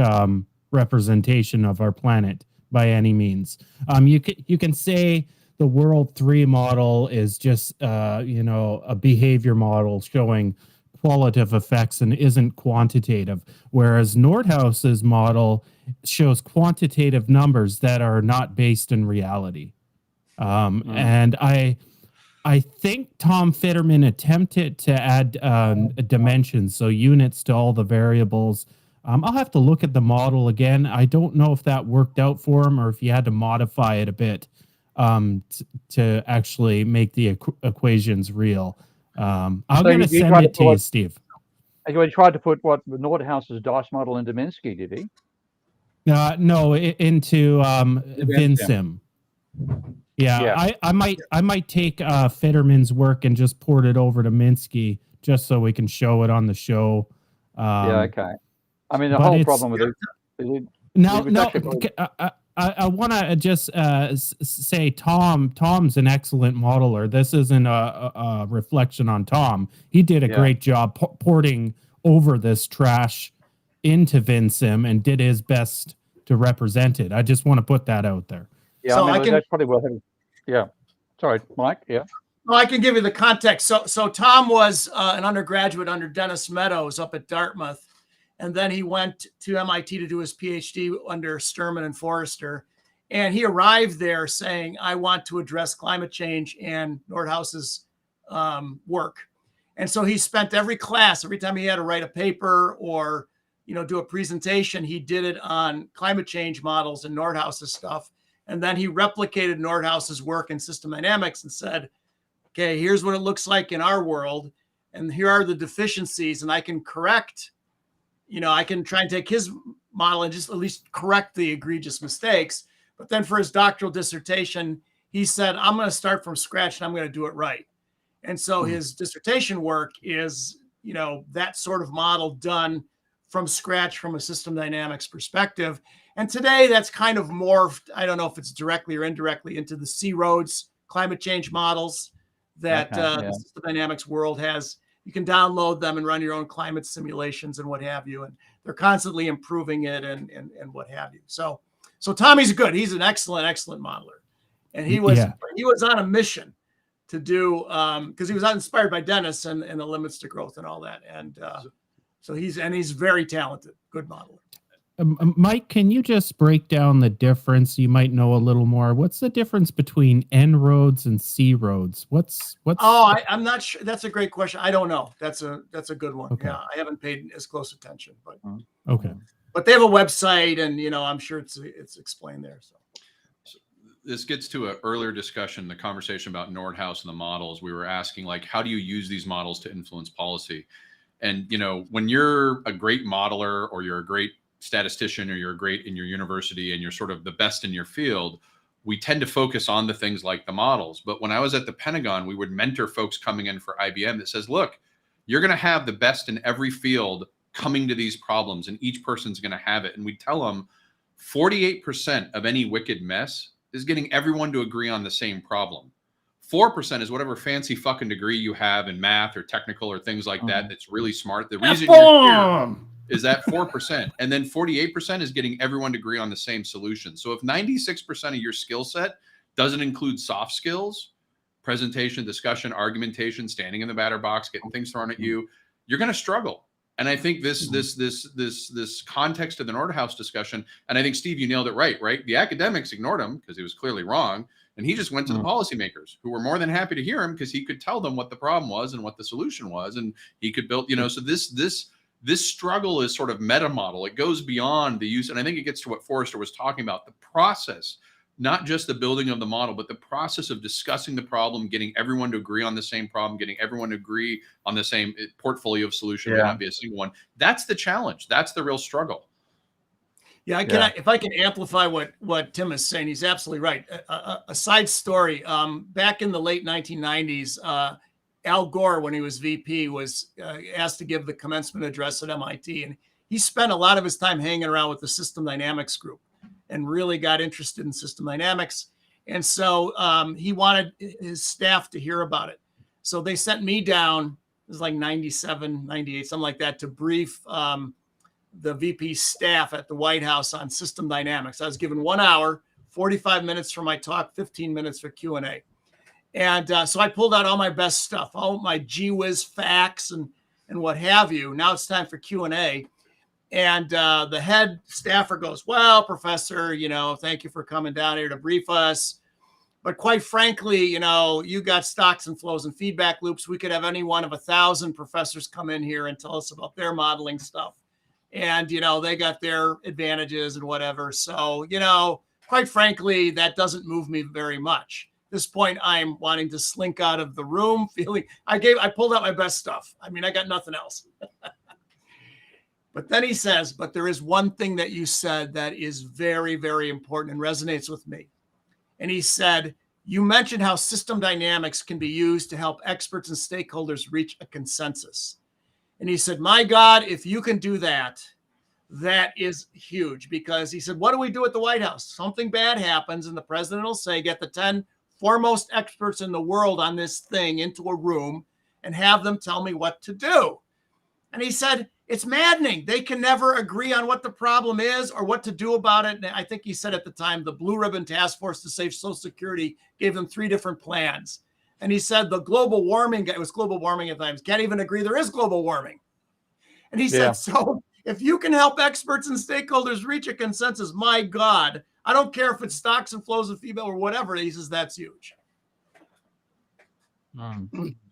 representation of our planet by any means. You can say the World 3 model is just a behavior model showing qualitative effects and isn't quantitative, whereas Nordhaus's model shows quantitative numbers that are not based in reality. And I think Tom Fitterman attempted to add dimensions, so units to all the variables. I'll have to look at the model again. I don't know if that worked out for him or if you had to modify it a bit to actually make the equations real. I'm going to send it to you, Steve. He tried to put what Nordhaus's dice model into Minsky, did he? No, into VinSim. Yeah. I might take Fitterman's work and just port it over to Minsky just so we can show it on the show. Okay. I mean, the whole problem with it. I want to just say Tom's an excellent modeler. This isn't a reflection on Tom. He did a great job porting over this trash into VinSim and did his best to represent it. I just want to put that out there. Yeah, so that's probably what happened. Yeah. Sorry, Mike. Yeah. Well, I can give you the context. So Tom was an undergraduate under Dennis Meadows up at Dartmouth. And then he went to MIT to do his PhD under Sturman and Forrester. And he arrived there saying, I want to address climate change and Nordhaus's work. And so he spent every class, every time he had to write a paper or, do a presentation, he did it on climate change models and Nordhaus's stuff. And then he replicated Nordhaus's work in system dynamics and said, okay, here's what it looks like in our world. And here are the deficiencies. And I can correct, I can try and take his model and just at least correct the egregious mistakes. But then for his doctoral dissertation, he said, I'm going to start from scratch and I'm going to do it right. And so his dissertation work is, that sort of model done from scratch from a system dynamics perspective. And today that's kind of morphed, I don't know if it's directly or indirectly, into the C-Roads climate change models that the system dynamics world has. You can download them and run your own climate simulations and what have you. And they're constantly improving it and what have you. So Tommy's good. He's an excellent modeler. And he was on a mission to do, because he was inspired by Dennis and the limits to growth and all that. And so he's very talented, good modeler. Mike, can you just break down the difference? You might know a little more. What's the difference between En-ROADS and C-Roads? What's? I'm not sure. That's a great question. I don't know. That's a good one. Okay. Yeah, I haven't paid as close attention, but okay. But they have a website, and I'm sure it's explained there. So this gets to an earlier discussion, the conversation about Nordhaus and the models. We were asking, how do you use these models to influence policy? And when you're a great modeler or you're a great statistician or you're great in your university and you're sort of the best in your field, we tend to focus on the things like the models. But when I was at the Pentagon, we would mentor folks coming in for IBM that says, look, you're going to have the best in every field coming to these problems, and each person's going to have it. And we tell them 48% of any wicked mess is getting everyone to agree on the same problem. 4% is whatever fancy fucking degree you have in math or technical or things like that. That's really smart. The reason you're here is that 4%. And then 48% is getting everyone to agree on the same solution. So if 96% of your skill set doesn't include soft skills, presentation, discussion, argumentation, standing in the batter box, getting things thrown at you, you're going to struggle. And I think this context of the Nordhaus discussion, and I think, Steve, you nailed it right? The academics ignored him because he was clearly wrong. And he just went to the policymakers, who were more than happy to hear him because he could tell them what the problem was and what the solution was. And he could build, so this struggle is sort of meta model. It goes beyond the use. And I think it gets to what Forrester was talking about, the process not just the building of the model, but the process of discussing the problem, getting everyone to agree on the same problem, getting everyone to agree on the same portfolio of solution, may not be a single one. That's the challenge. That's the real struggle. Yeah, if I can amplify what Tim is saying, he's absolutely right. A side story, back in the late 1990s, Al Gore, when he was VP, was asked to give the commencement address at MIT. And he spent a lot of his time hanging around with the system dynamics group and really got interested in system dynamics. And so he wanted his staff to hear about it. So they sent me down, it was like 97, 98, something like that, to brief the VP staff at the White House on system dynamics. I was given 1 hour, 45 minutes for my talk, 15 minutes for Q&A. And so I pulled out all my best stuff, all my gee whiz facts and what have you. Now it's time for Q&A. And the head staffer goes, well, professor, thank you for coming down here to brief us. But quite frankly, you got stocks and flows and feedback loops. We could have any one of 1,000 professors come in here and tell us about their modeling stuff. And, they got their advantages and whatever. So, quite frankly, that doesn't move me very much. At this point, I'm wanting to slink out of the room, feeling I pulled out my best stuff. I mean, I got nothing else. But then he says, but there is one thing that you said that is very, very important and resonates with me. And he said, you mentioned how system dynamics can be used to help experts and stakeholders reach a consensus. And he said, my God, if you can do that, that is huge. Because he said, what do we do at the White House? Something bad happens and the president will say, get the 10 foremost experts in the world on this thing into a room and have them tell me what to do. And he said, it's maddening. They can never agree on what the problem is or what to do about it. And I think he said at the time, the Blue Ribbon Task Force to Save Social Security gave them 3 different plans. And he said the global warming, it was global warming at times, can't even agree there is global warming. And he said, so if you can help experts and stakeholders reach a consensus, my God, I don't care if it's stocks and flows and feedback or whatever, he says that's huge.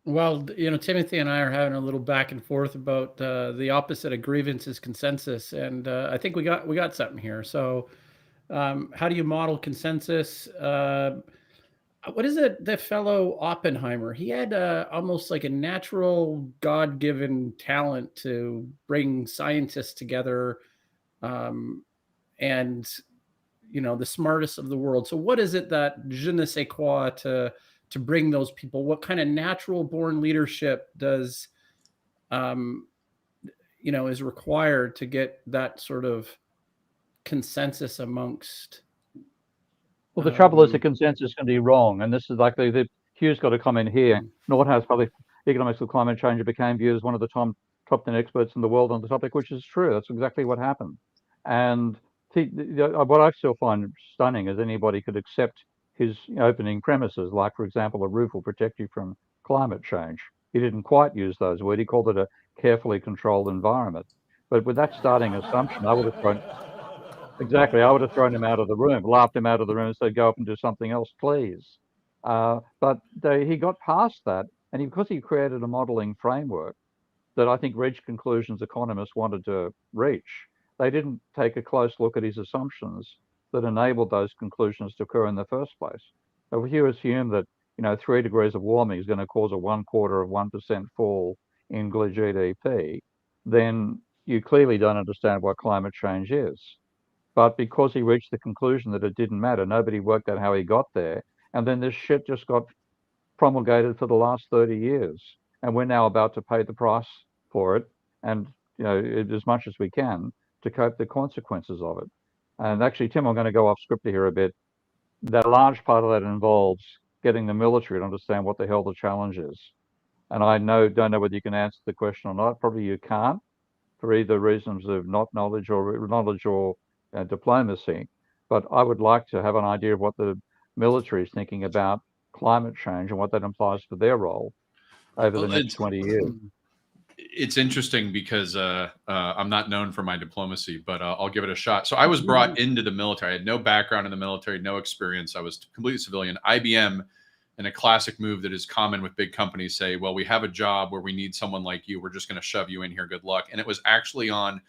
Well, Timothy and I are having a little back and forth about the opposite of grievance is consensus. And I think we got something here. So how do you model consensus? What is it? The fellow Oppenheimer, he had almost like a natural God-given talent to bring scientists together and, the smartest of the world. So what is it that je ne sais quoi to bring those people? What kind of natural born leadership does, is required to get that sort of consensus amongst? Well, the trouble is the consensus can be wrong. And this is likely that Hugh's got to come in here. Nordhaus published Economics of Climate Change. It became viewed as one of the top 10 experts in the world on the topic, which is true. That's exactly what happened. And what I still find stunning is anybody could accept his opening premises, like, for example, a roof will protect you from climate change. He didn't quite use those words. He called it a carefully controlled environment. But with that starting assumption, I would have thrown him out of the room, laughed him out of the room and said, go up and do something else, please. But he got past that. And because he created a modeling framework that I think reached conclusions economists wanted to reach, they didn't take a close look at his assumptions that enabled those conclusions to occur in the first place. So if you assume that 3 degrees of warming is going to cause a 0.25% fall in GDP, then you clearly don't understand what climate change is. But because he reached the conclusion that it didn't matter, nobody worked out how he got there. And then this shit just got promulgated for the last 30 years. And we're now about to pay the price for it. And, as much as we can to cope the consequences of it. And actually, Tim, I'm going to go off script here a bit. That large part of that involves getting the military to understand what the hell the challenge is. And I don't know whether you can answer the question or not. Probably you can't, for either reasons of not knowledge or diplomacy. But I would like to have an idea of what the military is thinking about climate change and what that implies for their role over the next 20 years. It's interesting because I'm not known for my diplomacy, but I'll give it a shot. So I was brought into the military. I had no background in the military, no experience. I was completely civilian. IBM, in a classic move that is common with big companies, say, well, we have a job where we need someone like you. We're just going to shove you in here. Good luck. And it was actually on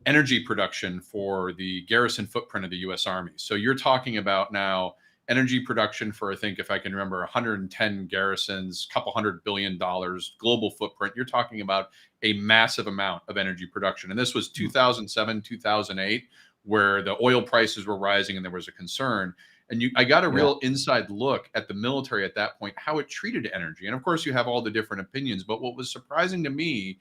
energy production for the garrison footprint of the U.S. Army. So you're talking about now energy production for, I think, if I can remember, 110 garrisons, couple $100 billion global footprint. You're talking about a massive amount of energy production. And this was 2007, 2008, where the oil prices were rising and there was a concern. And I got a real inside look at the military at that point, how it treated energy. And of course, you have all the different opinions. But what was surprising to me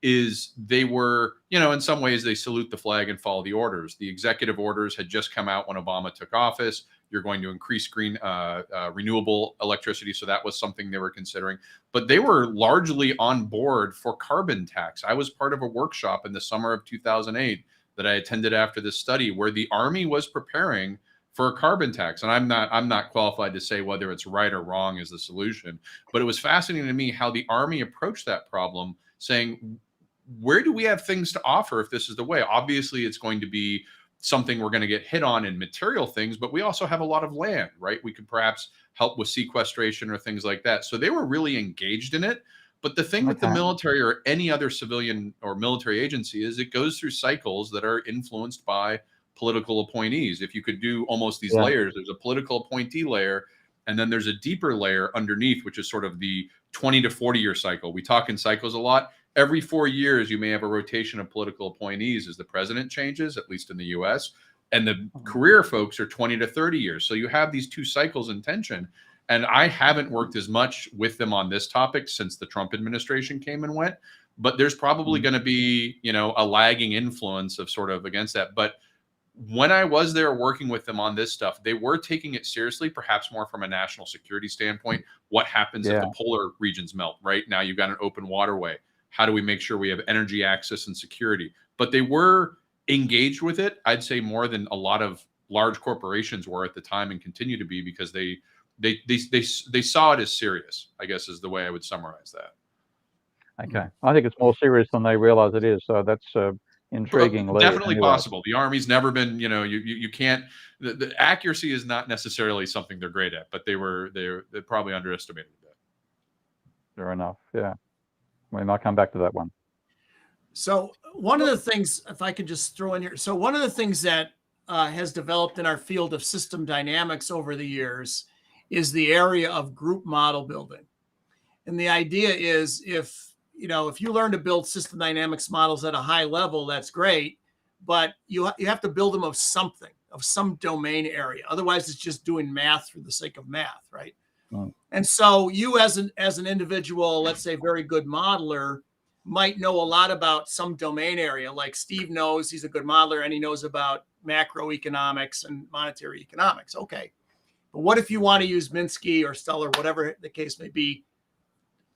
is they were, in some ways, they salute the flag and follow the orders. The executive orders had just come out when Obama took office. You're going to increase renewable electricity. So that was something they were considering. But they were largely on board for carbon tax. I was part of a workshop in the summer of 2008 that I attended after this study where the Army was preparing for a carbon tax. And I'm not qualified to say whether it's right or wrong as the solution. But it was fascinating to me how the Army approached that problem, saying, where do we have things to offer if this is the way? Obviously, it's going to be something we're going to get hit on in material things, but we also have a lot of land, right? We could perhaps help with sequestration or things like that. So they were really engaged in it. But the thing with the military or any other civilian or military agency is it goes through cycles that are influenced by political appointees. If you could do almost these layers, there's a political appointee layer, and then there's a deeper layer underneath, which is sort of the 20 to 40 year cycle. We talk in cycles a lot. Every 4 years, you may have a rotation of political appointees as the president changes, at least in the US. And the career folks are 20 to 30 years. So you have these two cycles in tension. And I haven't worked as much with them on this topic since the Trump administration came and went. But there's probably going to be, a lagging influence of sort of against that. But when I was there working with them on this stuff, they were taking it seriously, perhaps more from a national security standpoint. What happens if the polar regions melt, right? Now you've got an open waterway. How do we make sure we have energy access and security? But they were engaged with it, I'd say, more than a lot of large corporations were at the time and continue to be, because they saw it as serious, I guess, is the way I would summarize that. Okay. I think it's more serious than they realize it is. So that's intriguing. Well, definitely possible. The Army's never been, you can't, the accuracy is not necessarily something they're great at, but they probably underestimated that. Fair enough. Yeah. We might come back to that one. So one of the things, if I could just throw in here, so one of the things that has developed in our field of system dynamics over the years is the area of group model building. And the idea is if you learn to build system dynamics models at a high level, that's great, but you have to build them of something, of some domain area. Otherwise, it's just doing math for the sake of math, right? And so you as an individual, let's say very good modeler, might know a lot about some domain area. Like Steve knows, he's a good modeler and he knows about macroeconomics and monetary economics. Okay. But what if you want to use Minsky or Stellar, whatever the case may be,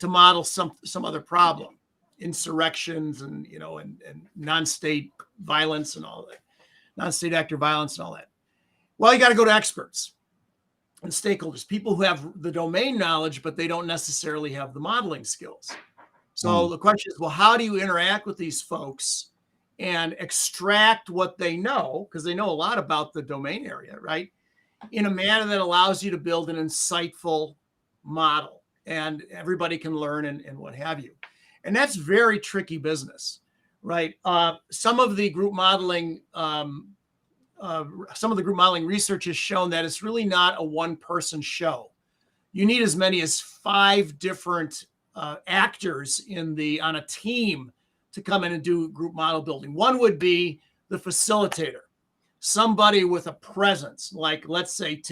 to model some other problem, insurrections and non-state violence and all that, non-state actor violence and all that? Well, you got to go to experts and stakeholders, people who have the domain knowledge, but they don't necessarily have the modeling skills. So the question is, well, how do you interact with these folks and extract what they know, because they know a lot about the domain area, right, in a manner that allows you to build an insightful model and everybody can learn and what have you. And that's very tricky business, right? Some of the group modeling research has shown that it's really not a one-person show. You need as many as 5 different actors on a team to come in and do group model building. One would be the facilitator, somebody with a presence, like let's say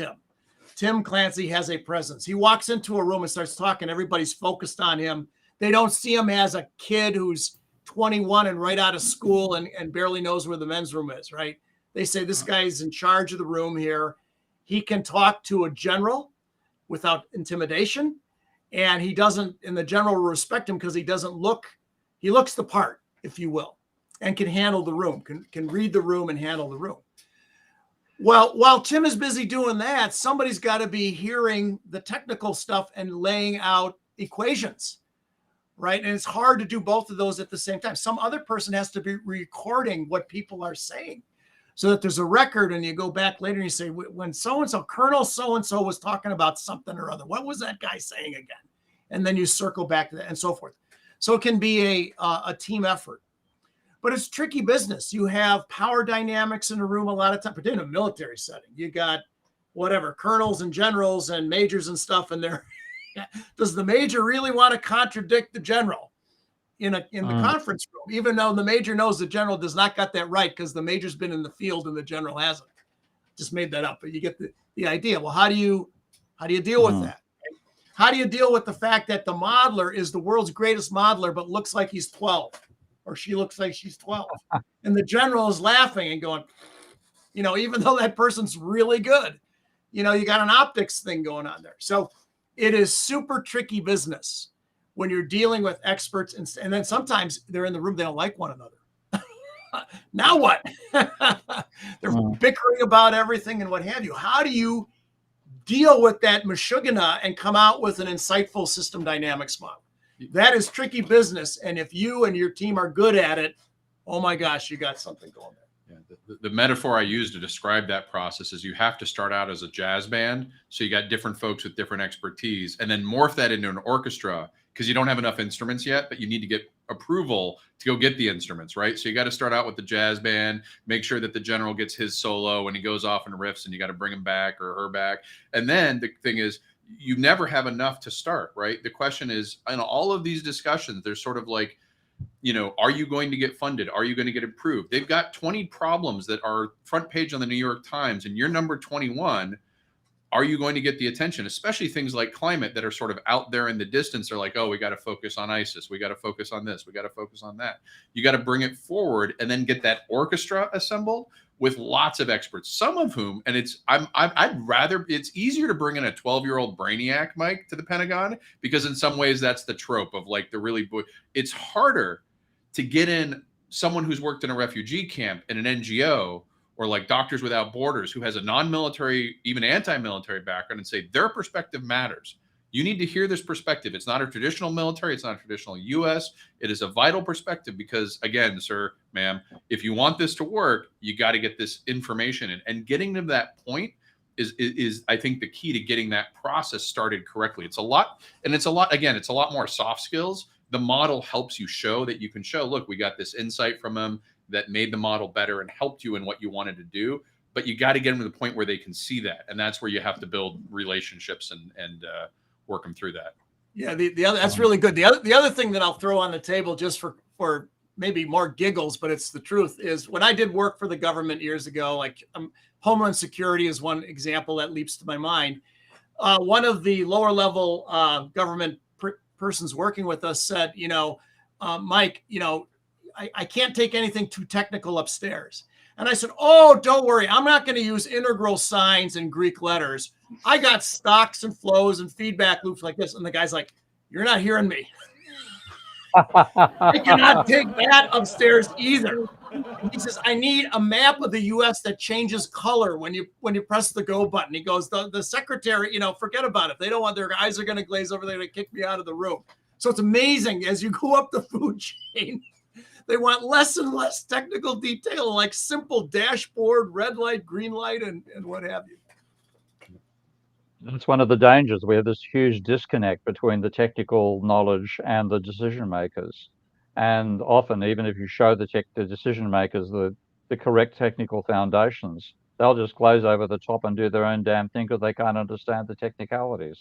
Tim Clancy has a presence. He walks into a room and starts talking. Everybody's focused on him. They don't see him as a kid who's 21 and right out of school and barely knows where the men's room is, right? They say this guy's in charge of the room here. He can talk to a general without intimidation. And the general will respect him because he looks the part, if you will, and can handle the room, can read the room and handle the room. Well, while Tim is busy doing that, somebody's got to be hearing the technical stuff and laying out equations, right? And it's hard to do both of those at the same time. Some other person has to be recording what people are saying so that there's a record, and you go back later and you say, when so-and-so, Colonel so-and-so was talking about something or other, what was that guy saying again? And then you circle back to that and so forth. So it can be a team effort. but it's tricky business. You have power dynamics in a room a lot of time, particularly in a military setting. You got whatever colonels and generals and majors and stuff, and they're does the major really want to contradict the general in the conference room, even though the major knows the general does not got that right because the major's been in the field and the general hasn't? Just made that up, but you get the idea. Well, how do you deal with that? How do you deal with the fact that the modeler is the world's greatest modeler, but looks like he's 12, or she looks like she's 12, and the general is laughing and going, even though that person's really good, you got an optics thing going on there. So it is super tricky business when you're dealing with experts, and then sometimes they're in the room, they don't like one another. Now what? They're bickering about everything and what have you. How do you deal with that mashugana and come out with an insightful system dynamics model? That is tricky business. And if you and your team are good at it, oh my gosh, you got something going there. Yeah, the metaphor I use to describe that process is you have to start out as a jazz band. So you got different folks with different expertise, and then morph that into an orchestra because you don't have enough instruments yet, but you need to get approval to go get the instruments, right? So you got to start out with the jazz band, make sure that the general gets his solo when he goes off and riffs, and you got to bring him back or her back. And then the thing is, you never have enough to start, right? The question is, in all of these discussions, there's sort of like, are you going to get funded? Are you going to get approved? They've got 20 problems that are front page on the New York Times, and you're number 21. Are you going to get the attention? Especially things like climate that are sort of out there in the distance. They're like, oh, we got to focus on ISIS. We got to focus on this. We got to focus on that. You got to bring it forward and then get that orchestra assembled with lots of experts, some of whom, and it's easier to bring in a 12-year-old brainiac, Mike, to the Pentagon, because in some ways that's the trope of like it's harder to get in someone who's worked in a refugee camp in an NGO or like Doctors Without Borders, who has a non-military, even anti-military background, and say their perspective matters. You need to hear this perspective. It's not a traditional military. It's not a traditional U.S. It is a vital perspective because, again, sir, ma'am, if you want this to work, you got to get this information in. And getting to that point is I think, the key to getting that process started correctly. It's a lot more soft skills. The model helps you show that you can show, look, we got this insight from them that made the model better and helped you in what you wanted to do. But you got to get them to the point where they can see that. And that's where you have to build relationships and work them through that. Yeah, the other, that's really good. The other thing that I'll throw on the table just for maybe more giggles, but it's the truth, is when I did work for the government years ago, like Homeland Security is one example that leaps to my mind. One of the lower level government persons working with us said, Mike, I can't take anything too technical upstairs. And I said, oh, don't worry. I'm not going to use integral signs and Greek letters. I got stocks and flows and feedback loops like this. And the guy's like, you're not hearing me. I cannot take that upstairs either. And he says, I need a map of the U.S. that changes color when you press the go button. He goes, the secretary, forget about it. They don't want, their eyes are going to glaze over. They're going to kick me out of the room. So it's amazing as you go up the food chain. They want less and less technical detail, like simple dashboard, red light, green light, and what have you. That's one of the dangers. We have this huge disconnect between the technical knowledge and the decision makers. And often, even if you show the decision makers the correct technical foundations, they'll just glaze over the top and do their own damn thing because they can't understand the technicalities.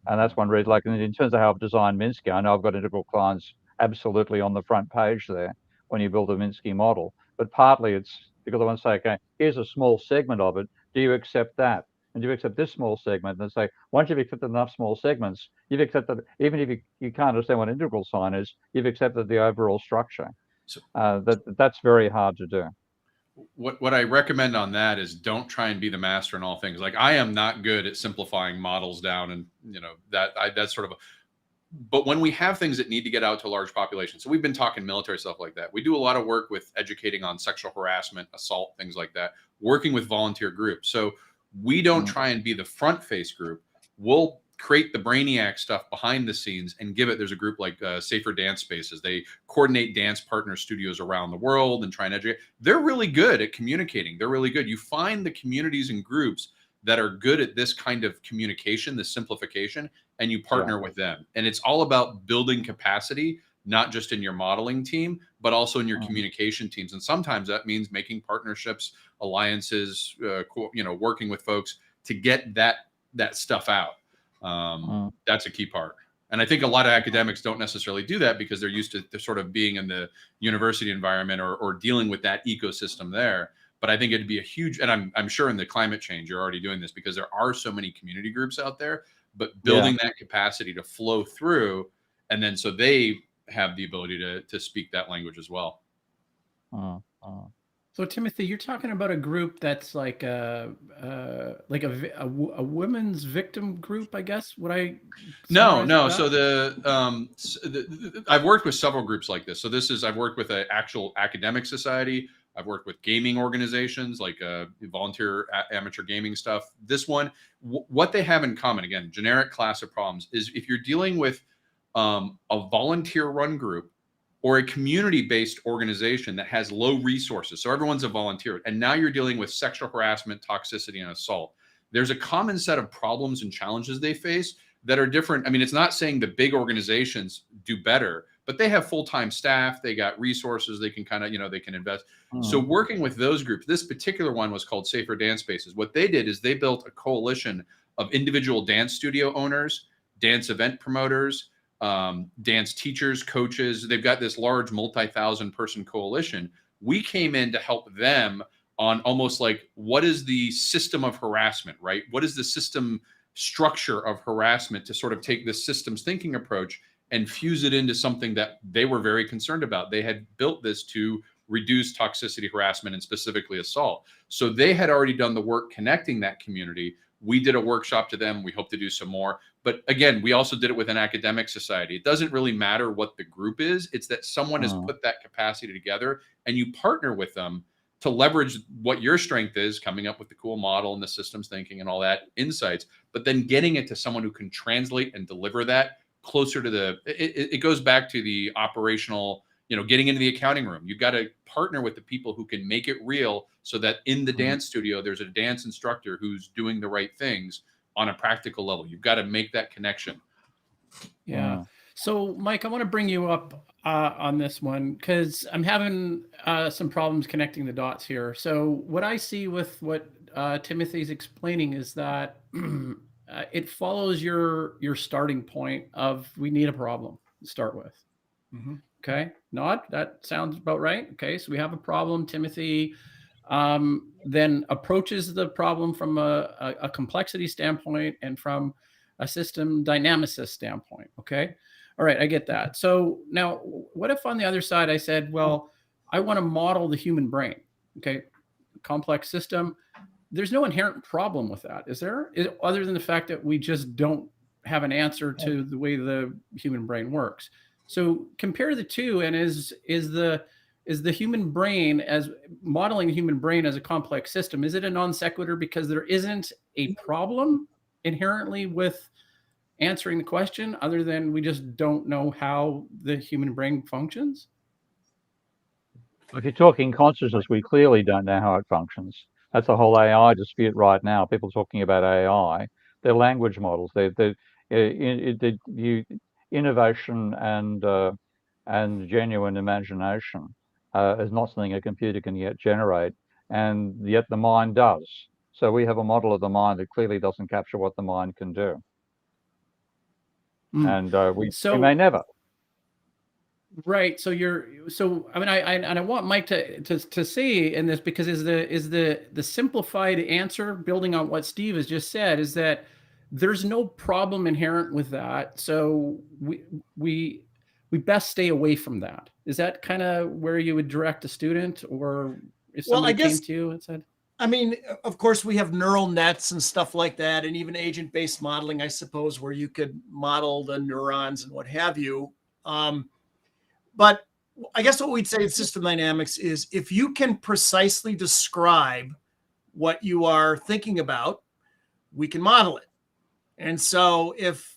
And that's one reason, like in terms of how I've designed Minsky, I know I've got integral clients absolutely on the front page there when you build a Minsky model. But partly it's because I want to say, okay, here's a small segment of it. Do you accept that? And do you accept this small segment? And say, once you've accepted enough small segments, you've accepted, even if you can't understand what an integral sign is, you've accepted the overall structure. So, that's very hard to do. What I recommend on that is don't try and be the master in all things. Like, I am not good at simplifying models down, and that's sort of but when we have things that need to get out to a large population, so we've been talking military stuff like that. We do a lot of work with educating on sexual harassment, assault, things like that, working with volunteer groups. So we don't try and be the front face group. We'll create the brainiac stuff behind the scenes and give it. There's a group like Safer Dance Spaces. They coordinate dance partner studios around the world and try and educate. They're really good at communicating. They're really good. You find the communities and groups that are good at this kind of communication, this simplification, and you partner with them. And it's all about building capacity, not just in your modeling team, but also in your communication teams. And sometimes that means making partnerships, alliances, working with folks to get that stuff out. That's a key part. And I think a lot of academics don't necessarily do that because they're used to sort of being in the university environment or dealing with that ecosystem there. But I think it'd be a huge, and I'm sure in the climate change, you're already doing this because there are so many community groups out there, but building that capacity to flow through, and then so they have the ability to speak that language as well. So Timothy, you're talking about a group that's like a women's victim group, I guess. Would I? No. So I've worked with several groups like this. So I've worked with an actual academic society. I've worked with gaming organizations like volunteer amateur gaming stuff. This one, what they have in common, again, generic class of problems, is if you're dealing with a volunteer-run group or a community-based organization that has low resources, so everyone's a volunteer, and now you're dealing with sexual harassment, toxicity, and assault, there's a common set of problems and challenges they face that are different. I mean, it's not saying the big organizations do better, but they have full-time staff, they got resources, they can kind of, they can invest. So working with those groups, this particular one was called Safer Dance Spaces. What they did is they built a coalition of individual dance studio owners, dance event promoters, dance teachers, coaches. They've got this large multi-thousand person coalition. We came in to help them on almost like, what is the system of harassment, right? What is the system structure of harassment to sort of take this systems thinking approach and fuse it into something that they were very concerned about. They had built this to reduce toxicity, harassment, and specifically assault. So they had already done the work connecting that community. We did a workshop to them. We hope to do some more. But again, we also did it with an academic society. It doesn't really matter what the group is. It's that someone has put that capacity together and you partner with them to leverage what your strength is, coming up with the cool model and the systems thinking and all that insights, but then getting it to someone who can translate and deliver that closer to it goes back to the operational, getting into the accounting room. You've got to partner with the people who can make it real so that in the dance studio, there's a dance instructor who's doing the right things on a practical level. You've got to make that connection. Yeah. So Mike, I want to bring you up on this one because I'm having some problems connecting the dots here. So what I see with what Timothy's explaining is that it follows your starting point of we need a problem to start with. Okay, Nod, that sounds about right. Okay, so we have a problem. Timothy then approaches the problem from a complexity standpoint and from a system dynamicist standpoint. Okay, all right, I get that. So now what if on the other side I said, well, I want to model the human brain. Okay, complex system. There's no inherent problem with that, is there? Other than the fact that we just don't have an answer to the way the human brain works. So compare the two, and is the human brain as modeling the human brain as a complex system, is it a non sequitur because there isn't a problem inherently with answering the question other than we just don't know how the human brain functions? If you're talking consciousness, we clearly don't know how it functions. That's the whole AI dispute right now. People talking about AI, they're language models. Innovation and genuine imagination is not something a computer can yet generate, and yet the mind does. So we have a model of the mind that clearly doesn't capture what the mind can do, and we may never. Right. So I mean, I want Mike to say in this, because is the simplified answer, building on what Steve has just said, is that there's no problem inherent with that. So we best stay away from that. Is that kind of where you would direct a student, or if somebody came to you and said? I mean, of course, we have neural nets and stuff like that, and even agent-based modeling, I suppose, where you could model the neurons and what have you. But I guess what we'd say in system dynamics is if you can precisely describe what you are thinking about, we can model it. And so if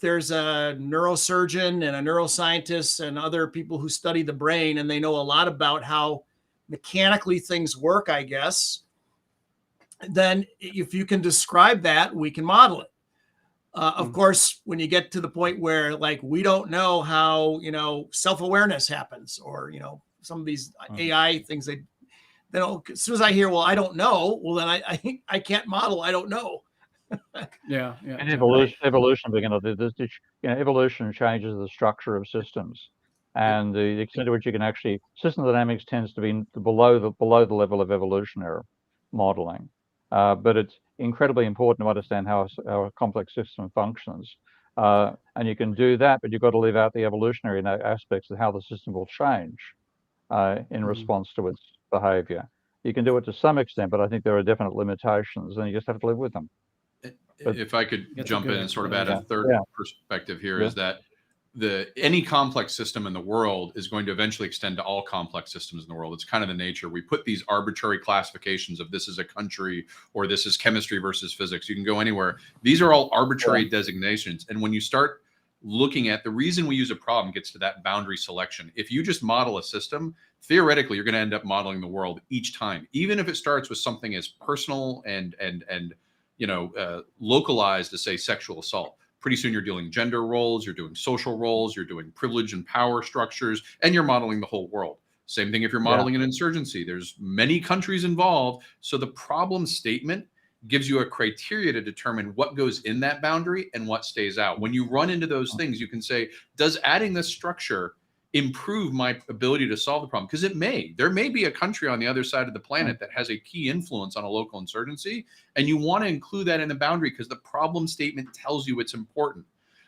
there's a neurosurgeon and a neuroscientist and other people who study the brain and they know a lot about how mechanically things work, I guess, then if you can describe that, we can model it. Of course, when you get to the point where like we don't know how self-awareness happens, or some of these AI things, then as soon as I hear, well, I don't know, well then I can't model. I don't know. Yeah. And evolution being evolution changes the structure of systems, and the extent to which you can actually system dynamics tends to be below the level of evolutionary modeling, but it's incredibly important to understand how a complex system functions, and you can do that, but you've got to leave out the evolutionary aspects of how the system will change in response to its behavior. You can do it to some extent, but I think there are definite limitations, and you just have to live with them. If I could jump in and sort of add a third perspective here, is that any complex system in the world is going to eventually extend to all complex systems in the world. It's kind of the nature. We put these arbitrary classifications of this is a country or this is chemistry versus physics. You can go anywhere. These are all arbitrary designations. And when you start looking at the reason we use a problem gets to that boundary selection. If you just model a system, theoretically, you're going to end up modeling the world each time, even if it starts with something as personal and localized as, say, sexual assault. Pretty soon you're dealing gender roles, you're doing social roles, you're doing privilege and power structures, and you're modeling the whole world. Same thing if you're modeling an insurgency. There's many countries involved. So the problem statement gives you a criteria to determine what goes in that boundary and what stays out. When you run into those things, you can say, does adding this structure improve my ability to solve the problem? Because there may be a country on the other side of the planet that has a key influence on a local insurgency, and you want to include that in the boundary because the problem statement tells you it's important.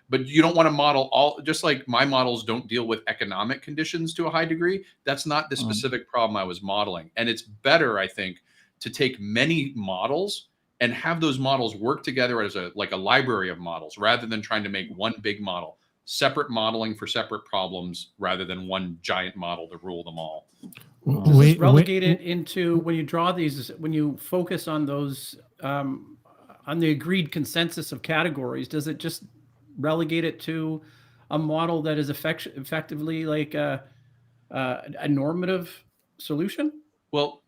But you don't want to model all, just like my models don't deal with economic conditions to a high degree. That's not the specific problem I was modeling. And it's better, I think, to take many models and have those models work together as a library of models, rather than trying to make one big model. Separate modeling for separate problems rather than one giant model to rule them all. Does this relegate it into, when you draw these, when you focus on those, on the agreed consensus of categories, does it just relegate it to a model that is effectively like a normative solution? Well,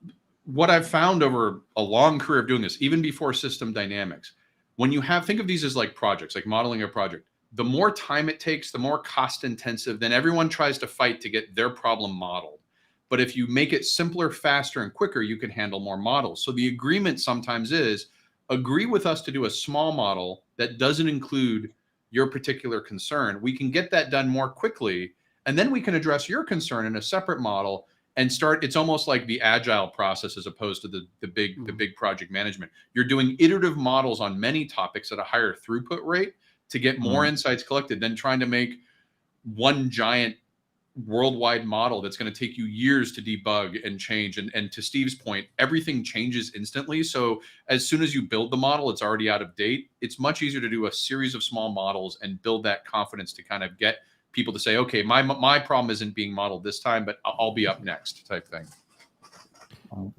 what I've found over a long career of doing this, even before system dynamics, when you think of these as like projects, like modeling a project, the more time it takes, the more cost intensive, then everyone tries to fight to get their problem modeled. But if you make it simpler, faster, and quicker, you can handle more models. So the agreement sometimes is, agree with us to do a small model that doesn't include your particular concern. We can get that done more quickly, and then we can address your concern in a separate model and start. It's almost like the agile process as opposed to the big project management. You're doing iterative models on many topics at a higher throughput rate to get more insights collected than trying to make one giant worldwide model that's going to take you years to debug and change. And to Steve's point, everything changes instantly. So as soon as you build the model, it's already out of date. It's much easier to do a series of small models and build that confidence to kind of get people to say, okay, my problem isn't being modeled this time, but I'll be up next type thing.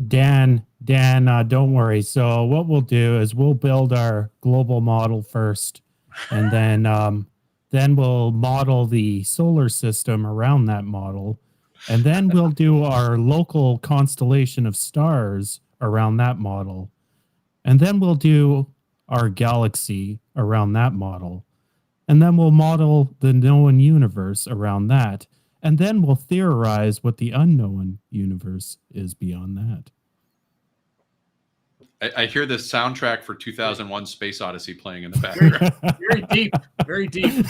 Dan, don't worry. So what we'll do is we'll build our global model first, and then we'll model the solar system around that model, and then we'll do our local constellation of stars around that model, and then we'll do our galaxy around that model, and then we'll model the known universe around that, and then we'll theorize what the unknown universe is beyond that. I hear the soundtrack for 2001 Space Odyssey playing in the background. Very deep, very deep.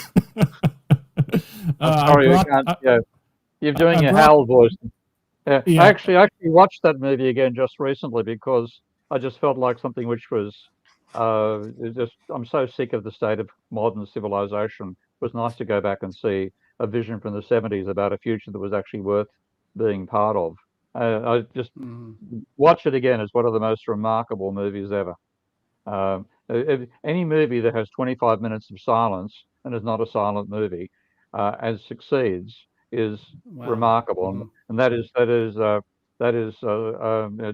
Sorry, you're doing your Hal voice. Yeah. I actually watched that movie again just recently because I just felt like something which was I'm so sick of the state of modern civilization. It was nice to go back and see a vision from the 70s about a future that was actually worth being part of. I just watch it again. It's one of the most remarkable movies ever. Any movie that has 25 minutes of silence and is not a silent movie and succeeds is remarkable. And that is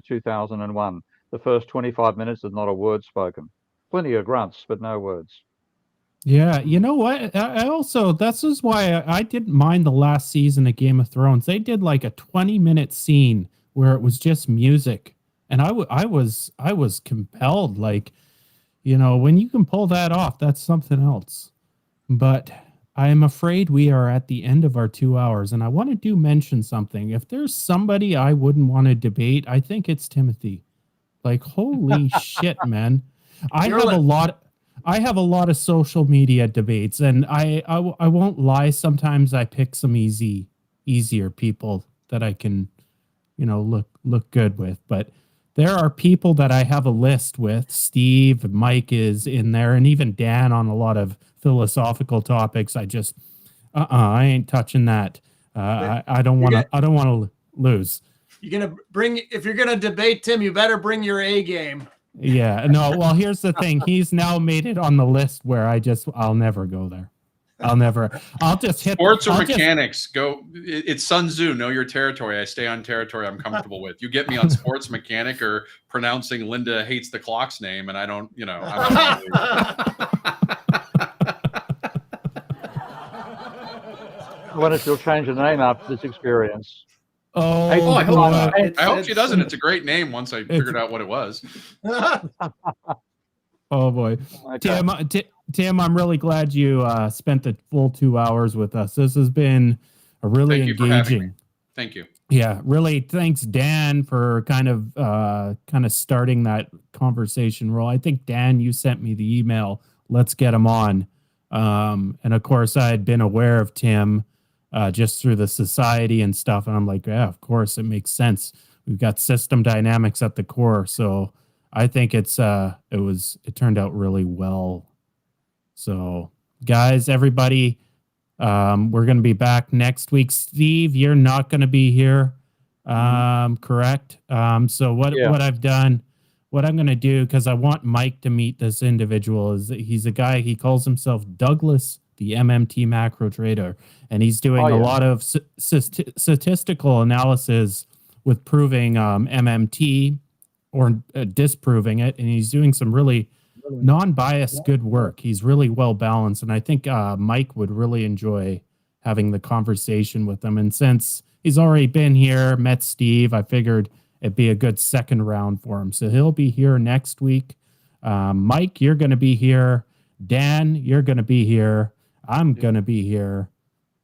2001. The first 25 minutes is not a word spoken. Plenty of grunts, but no words. Yeah, you know what? I also, this is why I didn't mind the last season of Game of Thrones. They did like a 20-minute scene where it was just music, and I was compelled. Like, You know, when you can pull that off, that's something else. But I am afraid we are at the end of our 2 hours, and I want to mention something. If there's somebody I wouldn't want to debate, I think it's Timothy. Like, holy shit, man. I have a lot of social media debates, and I won't lie. Sometimes I pick some easier people that I can, you know, look good with. But there are people that I have a list with. Steve, Mike is in there, and even Dan on a lot of philosophical topics. I just, I ain't touching that. I don't want to lose. If you're gonna debate Tim, you better bring your A game. Yeah, no. Well, here's the thing. He's now made it on the list where I'll never go there. I'll just hit sports or mechanics. Go. It's Sun Tzu. Know your territory. I stay on territory I'm comfortable with. You get me on sports mechanic or pronouncing Linda hates the clock's name, and I don't. You know. I wonder if you'll change the name after this experience. I hope she doesn't. It's a great name once I figured out what it was. Oh boy. Okay. Tim, I'm really glad you spent the full 2 hours with us. This has been a really engaging. Thank you. Yeah, really. Thanks, Dan, for kind of starting that conversation role. I think, Dan, you sent me the email. Let's get him on. And of course, I had been aware of Tim just through the society and stuff. And I'm like, yeah, of course, it makes sense. We've got system dynamics at the core. So I think it turned out really well. So guys, everybody, we're going to be back next week. Steve, you're not going to be here. Correct. So what I'm going to do, because I want Mike to meet this individual, is that he's a guy, he calls himself Douglas, the MMT macro trader, and he's doing a lot of statistical analysis with proving MMT or disproving it, and he's doing some really non-biased good work. He's really well balanced, and I think Mike would really enjoy having the conversation with him. And since he's already been here, met Steve, I figured it'd be a good second round for him. So he'll be here next week. Mike, you're going to be here. Dan, you're going to be here. I'm going to be here.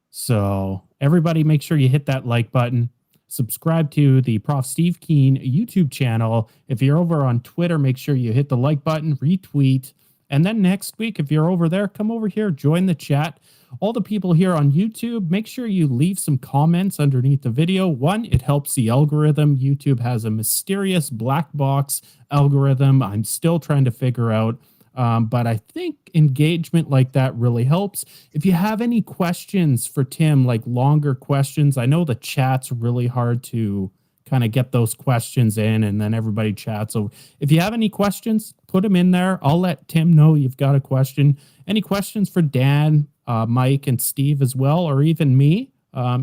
So everybody make sure you hit that like button. Subscribe to the Prof. Steve Keen YouTube channel. If you're over on Twitter, make sure you hit the like button, retweet. And then next week, if you're over there, come over here, join the chat. All the people here on YouTube, make sure you leave some comments underneath the video. One, it helps the algorithm. YouTube has a mysterious black box algorithm I'm still trying to figure out. But I think engagement like that really helps. If you have any questions for Tim, like longer questions, I know the chat's really hard to kind of get those questions in, and then everybody chats. So if you have any questions, put them in there. I'll let Tim know you've got a question. Any questions for Dan, Mike, and Steve as well, or even me,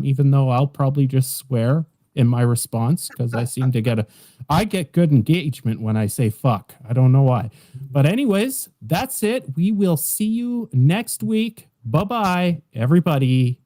even though I'll probably just swear in my response because I seem to I get good engagement when I say fuck. I don't know why. But anyways, that's it. We will see you next week. Bye-bye, everybody.